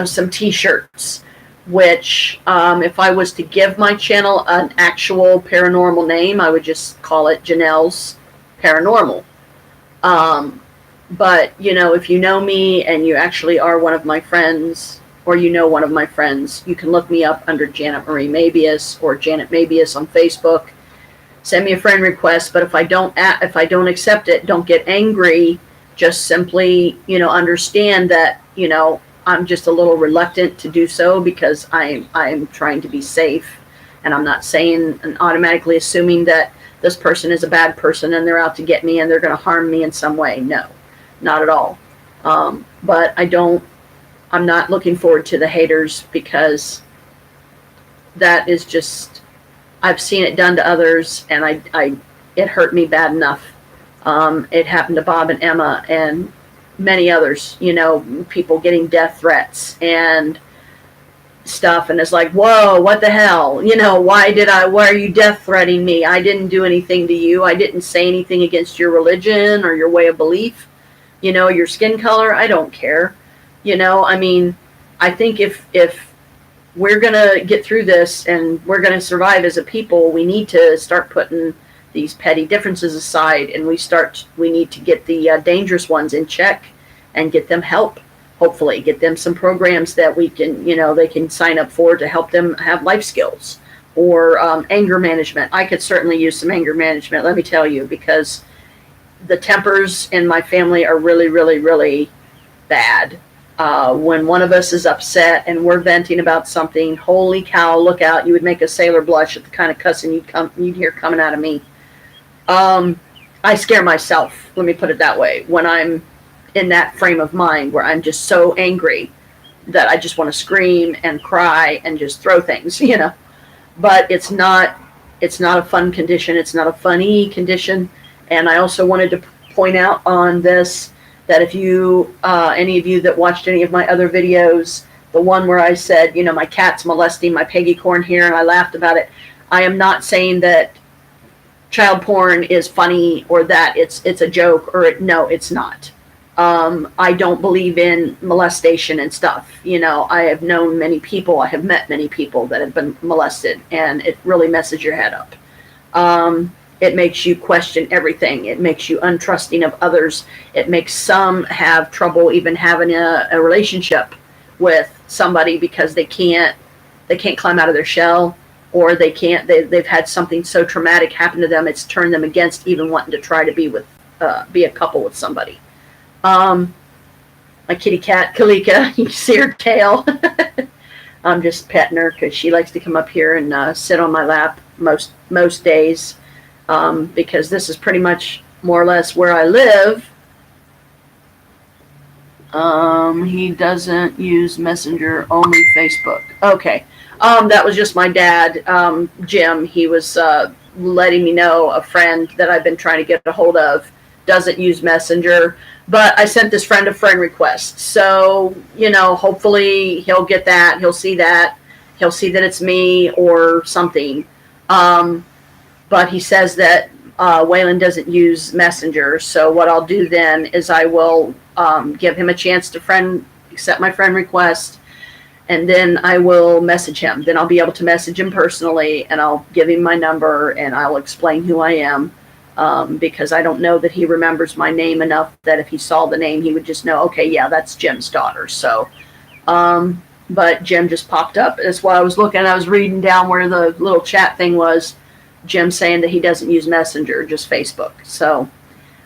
some t-shirts, which if I was to give my channel an actual paranormal name, I would just call it Janelle's Paranormal. But, if you know me and you actually are one of my friends, or one of my friends, you can look me up under Janet Marie Mabius or Janet Mabius on Facebook. Send me a friend request, but if I don't accept it, don't get angry. Just simply, understand that, I'm just a little reluctant to do so because I'm trying to be safe, and I'm not saying and automatically assuming that this person is a bad person and they're out to get me and they're going to harm me in some way. No, not at all. But I'm not looking forward to the haters, because that is just, I've seen it done to others, and it hurt me bad enough. It happened to Bob and Emma and many others, people getting death threats and stuff. And it's like, whoa, what the hell? Why are you death threatening me? I didn't do anything to you. I didn't say anything against your religion or your way of belief, your skin color. I don't care. I think if we're going to get through this and we're going to survive as a people, we need to start putting these petty differences aside, and we need to get the dangerous ones in check and get them help. Hopefully get them some programs that we can, they can sign up for to help them have life skills, or anger management. I could certainly use some anger management, let me tell you, because the tempers in my family are really, really, really bad. When one of us is upset and we're venting about something, holy cow, look out, you would make a sailor blush at the kind of cussing you'd hear coming out of me. I scare myself, let me put it that way, when I'm in that frame of mind where I'm just so angry that I just want to scream and cry and just throw things, But it's not a fun condition. It's not a funny condition. And I also wanted to point out on this that if you, any of you that watched any of my other videos, the one where I said, my cat's molesting my Peggy corn here, and I laughed about it, I am not saying that child porn is funny or that it's a joke, no, it's not. I don't believe in molestation and stuff. I have known many people, I have met many people that have been molested, and it really messes your head up. It makes you question everything. It makes you untrusting of others. It makes some have trouble even having a relationship with somebody because they can't climb out of their shell, or they've had something so traumatic happen to them, it's turned them against even wanting to try to be a couple with somebody. My kitty cat, Kalika, you see her tail. I'm just petting her because she likes to come up here and sit on my lap most days, because this is pretty much more or less where I live. He doesn't use Messenger, only Facebook. Okay. That was just my dad, Jim. He was letting me know a friend that I've been trying to get a hold of doesn't use Messenger. But I sent this friend a friend request. So, hopefully he'll get that. He'll see that. He'll see that it's me or something. But he says that Waylon doesn't use Messenger. So what I'll do then is I will give him a chance to accept my friend request. And then I will message him. Then I'll be able to message him personally, and I'll give him my number, and I'll explain who I am. because I don't know that he remembers my name enough that if he saw the name, he would just know, okay, yeah, that's Jim's daughter. So, but Jim just popped up. That's why I was looking. I was reading down where the little chat thing was. Jim saying that he doesn't use Messenger, just Facebook. So,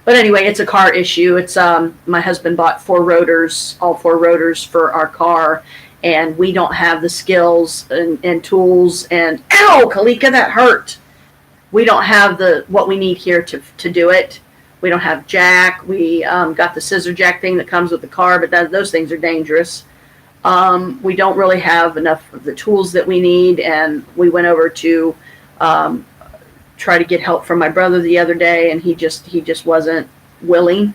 but anyway, it's a car issue. It's my husband bought all four rotors for our car, and we don't have the skills and tools. And ow, Kalika, that hurt. We don't have what we need here to do it. We don't have jack. We got the scissor jack thing that comes with the car, but those things are dangerous. We don't really have enough of the tools that we need, and we went over to try to get help from my brother the other day, and he just wasn't willing,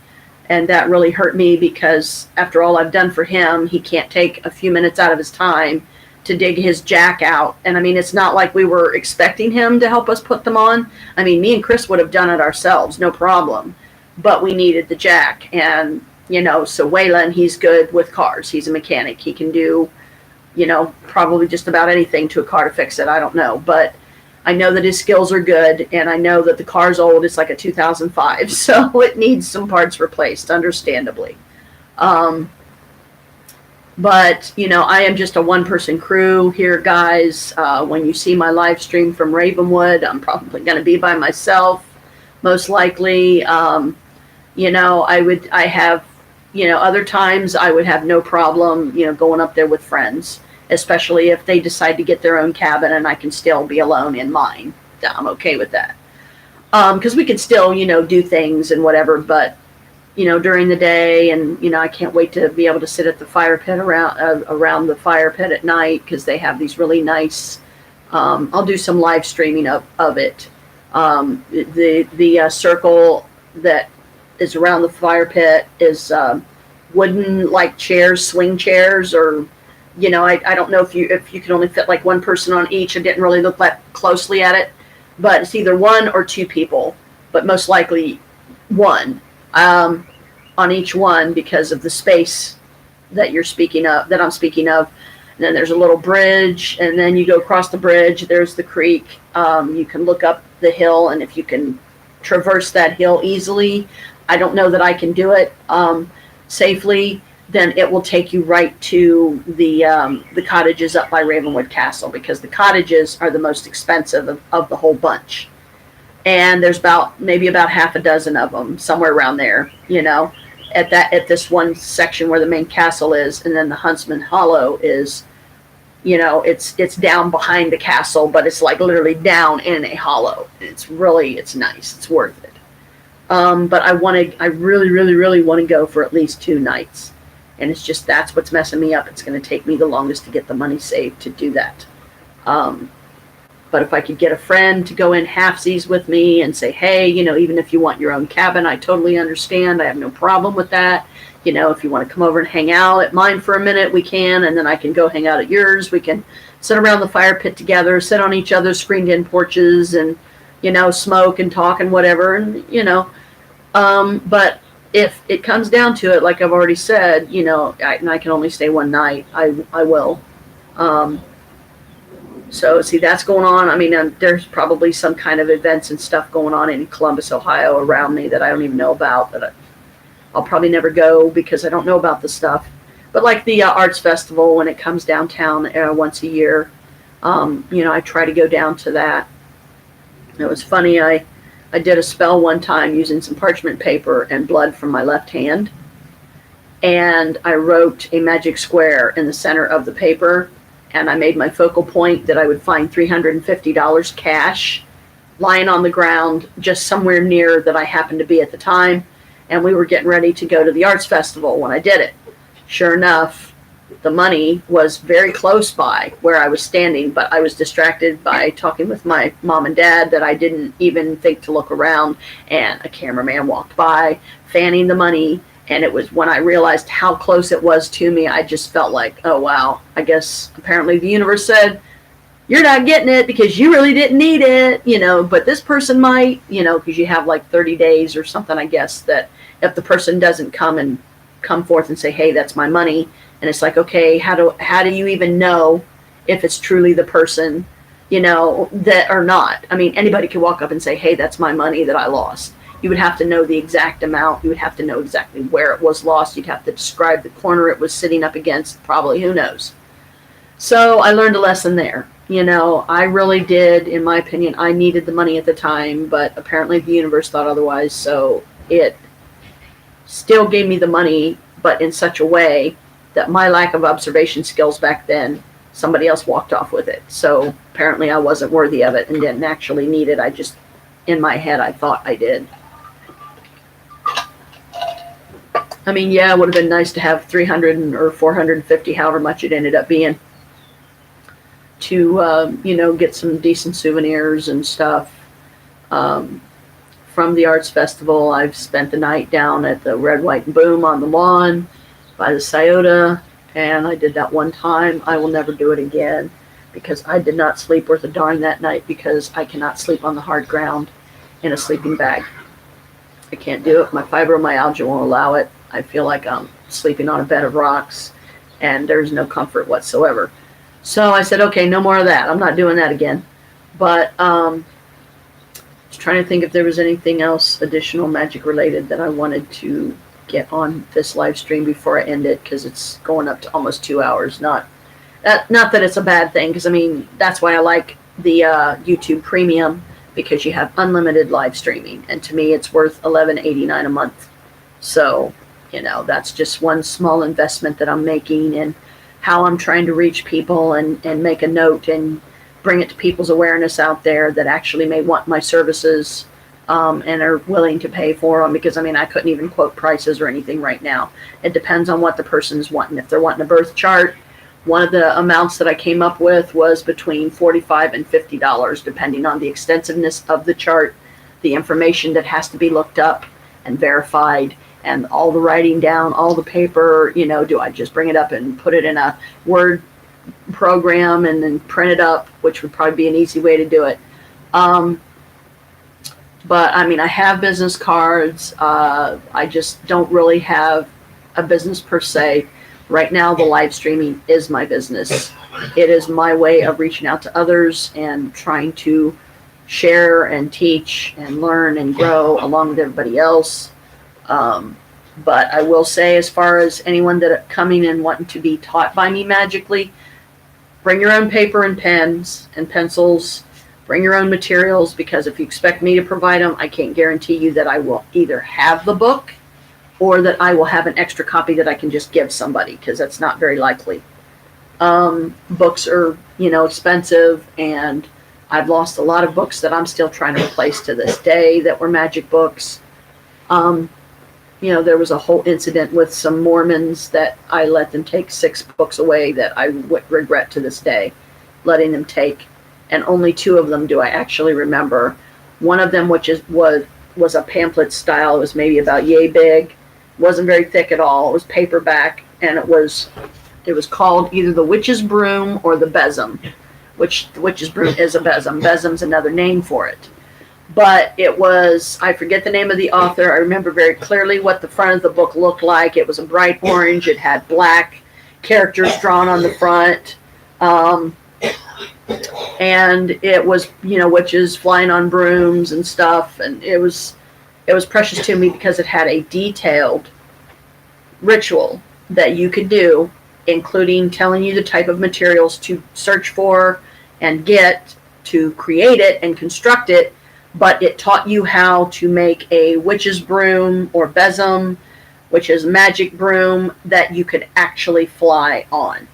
and that really hurt me because after all I've done for him, he can't take a few minutes out of his time to dig his jack out. And I mean, it's not like we were expecting him to help us put them on. I mean, me and Chris would have done it ourselves, no problem, but we needed the jack. And so Waylon, he's good with cars. He's a mechanic. He can do probably just about anything to a car to fix it. I don't know, but I know that his skills are good, and I know that the car's old. It's like a 2005, so it needs some parts replaced, understandably. But, I am just a one-person crew here, guys. When you see my live stream from Ravenwood, I'm probably going to be by myself, most likely. Other times I would have no problem, going up there with friends, especially if they decide to get their own cabin and I can still be alone in mine. I'm okay with that. Because we can still, do things and whatever, but, during the day, and, I can't wait to be able to sit at the fire pit around the fire pit at night, because they have these really nice, I'll do some live streaming of it. The circle that is around the fire pit is wooden like chairs, swing chairs, or I don't know if you can only fit like one person on each. I didn't really look that closely at it, but it's either one or two people, but most likely one on each one because of the space that I'm speaking of. And then there's a little bridge, and then you go across the bridge, there's the creek. You can look up the hill, and if you can traverse that hill easily, I don't know that I can do it safely, then it will take you right to the cottages up by Ravenwood Castle, because the cottages are the most expensive of the whole bunch. And there's maybe about half a dozen of them, somewhere around there, at this one section where the main castle is, and then the Huntsman Hollow is, it's down behind the castle, but it's like literally down in a hollow. It's nice. It's worth it. But I really, really, really want to go for at least 2 nights. And it's just, that's what's messing me up. It's going to take me the longest to get the money saved to do that. But if I could get a friend to go in halfsies with me and say, hey, even if you want your own cabin, I totally understand. I have no problem with that. If you want to come over and hang out at mine for a minute, we can. And then I can go hang out at yours. We can sit around the fire pit together, sit on each other's screened-in porches and, smoke and talk and whatever. And, but if it comes down to it, like I've already said, and I can only stay one night, I will. So, see, that's going on. I mean, there's probably some kind of events and stuff going on in Columbus, Ohio around me that I don't even know about, that I'll probably never go because I don't know about the stuff. But like the Arts Festival, when it comes downtown once a year, I try to go down to that. It was funny, I did a spell one time using some parchment paper and blood from my left hand. And I wrote a magic square in the center of the paper. And I made my focal point that I would find $350 cash lying on the ground just somewhere near that I happened to be at the time. And we were getting ready to go to the Arts Festival when I did it. Sure enough, the money was very close by where I was standing, but I was distracted by talking with my mom and dad that I didn't even think to look around. And a cameraman walked by, fanning the money. And it was when I realized how close it was to me, I just felt like, oh, wow, I guess apparently the universe said, you're not getting it because you really didn't need it, but this person might, because you have like 30 days or something, I guess, that if the person doesn't come forth and say, hey, that's my money. And it's like, okay, how do you even know if it's truly the person? that are not. I mean, anybody could walk up and say, hey, that's my money that I lost. You would have to know the exact amount. You would have to know exactly where it was lost. You'd have to describe the corner it was sitting up against, probably, who knows. So I learned a lesson there. I really did, in my opinion, I needed the money at the time, but apparently the universe thought otherwise, so it still gave me the money, but in such a way that my lack of observation skills back then, somebody else walked off with it. So apparently I wasn't worthy of it and didn't actually need it. I just, in my head, I thought I did. I mean, yeah, it would have been nice to have 300 or 450, however much it ended up being, to, get some decent souvenirs and stuff. From the arts festival, I've spent the night down at the Red, White, and Boom on the lawn by the Scioto, and I did that one time. I will never do it again because I did not sleep worth a darn that night because I cannot sleep on the hard ground in a sleeping bag. I can't do it. My fibromyalgia won't allow it. I feel like I'm sleeping on a bed of rocks, and there's no comfort whatsoever. So I said, okay, no more of that. I'm not doing that again. But just trying to think if there was anything else additional magic related that I wanted to get on this live stream before I end it, because it's going up to almost 2 hours. Not that it's a bad thing, because I mean, that's why I like the YouTube Premium, because you have unlimited live streaming, and to me it's worth $11.89 a month. So that's just one small investment that I'm making in how I'm trying to reach people and make a note and bring it to people's awareness out there that actually may want my services and are willing to pay for them, because I mean, I couldn't even quote prices or anything right now. It depends on what the person's wanting. If they're wanting a birth chart, one of the amounts that I came up with was between $45 and $50, depending on the extensiveness of the chart, the information that has to be looked up and verified, and all the writing down, all the paper. Do I just bring it up and put it in a Word program and then print it up, which would probably be an easy way to do it. But I mean, I have business cards. I just don't really have a business per se. Right now, the live streaming is my business. It is my way of reaching out to others and trying to share and teach and learn and grow along with everybody else. But I will say, as far as anyone that are coming and wanting to be taught by me magically, bring your own paper and pens and pencils. Bring your own materials, because if you expect me to provide them, I can't guarantee you that I will either have the book or that I will have an extra copy that I can just give somebody, because that's not very likely. Books are, expensive, and I've lost a lot of books that I'm still trying to replace to this day that were magic books. There was a whole incident with some Mormons that I let them take 6 books away that I would regret to this day letting them take. And only 2 of them do I actually remember. One of them, which was a pamphlet style, it was maybe about yay big, wasn't very thick at all. It was paperback, and it was called either the Witch's Broom or the Besom, which the Witch's Broom is a besom. Besom's another name for it. But it was, I forget the name of the author. I remember very clearly what the front of the book looked like. It was a bright orange. It had black characters drawn on the front. And it was, witches flying on brooms and stuff. And it was precious to me because it had a detailed ritual that you could do, including telling you the type of materials to search for and get to create it and construct it. But it taught you how to make a witch's broom or besom, which is a magic broom that you could actually fly on,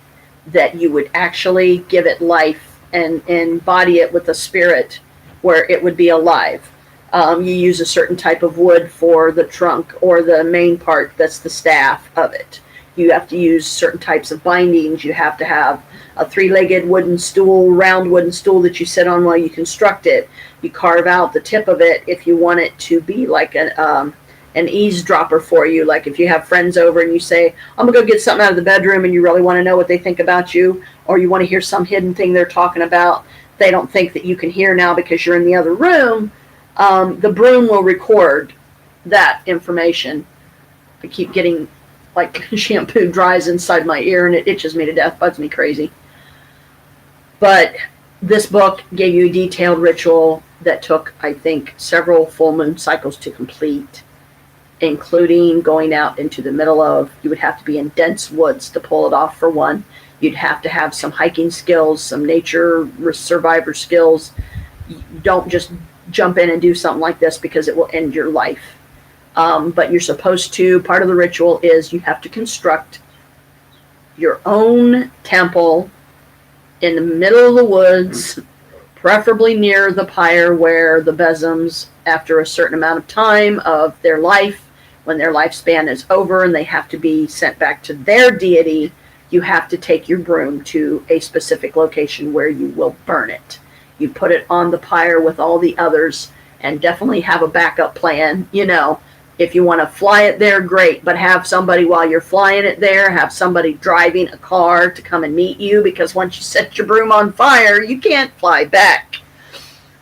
that you would actually give it life and embody it with a spirit where it would be alive. You use a certain type of wood for the trunk or the main part that's the staff of it. You have to use certain types of bindings. You have to have a 3-legged wooden stool, round wooden stool that you sit on while you construct it. You carve out the tip of it if you want it to be like an eavesdropper for you. Like if you have friends over and you say, I'm going to go get something out of the bedroom, and you really want to know what they think about you, or you want to hear some hidden thing they're talking about, they don't think that you can hear now because you're in the other room, the broom will record that information. I keep getting like shampoo dries inside my ear and it itches me to death, bugs me crazy. But This book gave you a detailed ritual that took, I think, several full moon cycles to complete, including going out into the middle of, you would have to be in dense woods to pull it off for one. You'd have to have some hiking skills, some nature survivor skills. You don't just jump in and do something like this because it will end your life. But you're supposed to, part of the ritual is you have to construct your own temple in the middle of the woods, preferably near the pyre where the besoms, after a certain amount of time of their life, when their lifespan is over and they have to be sent back to their deity, you have to take your broom to a specific location where you will burn it. You put it on the pyre with all the others, and definitely have a backup plan. You know, if you want to fly it there, great, but have somebody while you're flying it there, have somebody driving a car to come and meet you, because once you set your broom on fire, you can't fly back.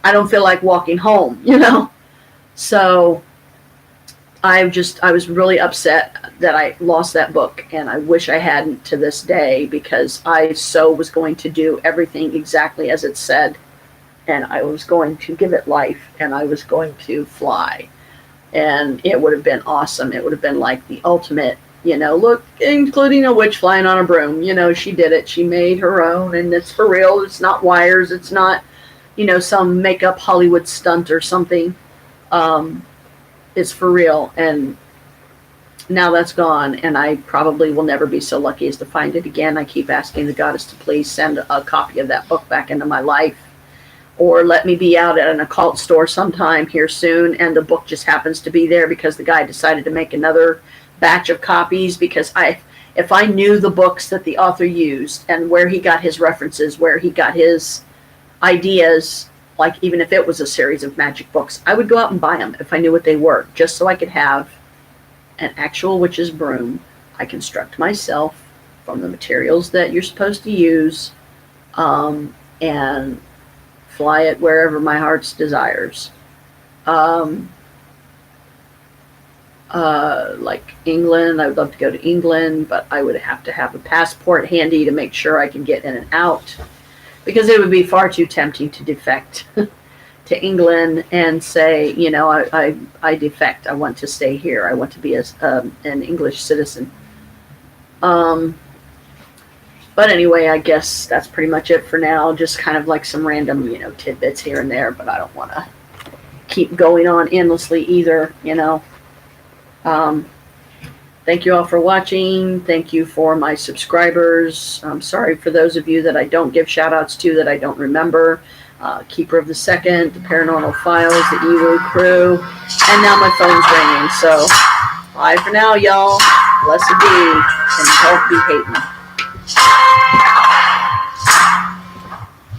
I don't feel like walking home, you know? So I was really upset that I lost that book, and I wish I hadn't to this day, because I so was going to do everything exactly as it said, and I was going to give it life, and I was going to fly. And it would have been awesome. It would have been like the ultimate, you know, look, including a witch flying on a broom. You know, she did it. She made her own, and it's for real. It's not wires. It's not, you know, some makeup Hollywood stunt or something. It's for real. And now that's gone, and I probably will never be so lucky as to find it again. I keep asking the goddess to please send a copy of that book back into my life, or let me be out at an occult store sometime here soon and the book just happens to be there because the guy decided to make another batch of copies. Because if I knew the books that the author used and where he got his references, where he got his ideas, like even if it was a series of magic books, I would go out and buy them if I knew what they were, just so I could have an actual witch's broom I construct myself from the materials that you're supposed to use, and fly it wherever my heart's desires. Like England, I would love to go to England, but I would have to have a passport handy to make sure I can get in and out, because it would be far too tempting to defect to England and say, you know, I defect. I want to stay here. I want to be an English citizen. But anyway, I guess that's pretty much it for now. Just kind of like some random, you know, tidbits here and there, but I don't want to keep going on endlessly either, you know. Thank you all for watching. Thank you for my subscribers. I'm sorry for those of you that I don't give shout outs to, that I don't remember. Keeper of the Second, the Paranormal Files, the Ewu Crew, and now my phone's ringing. So, bye for now, y'all. Blessed be, and health be hating.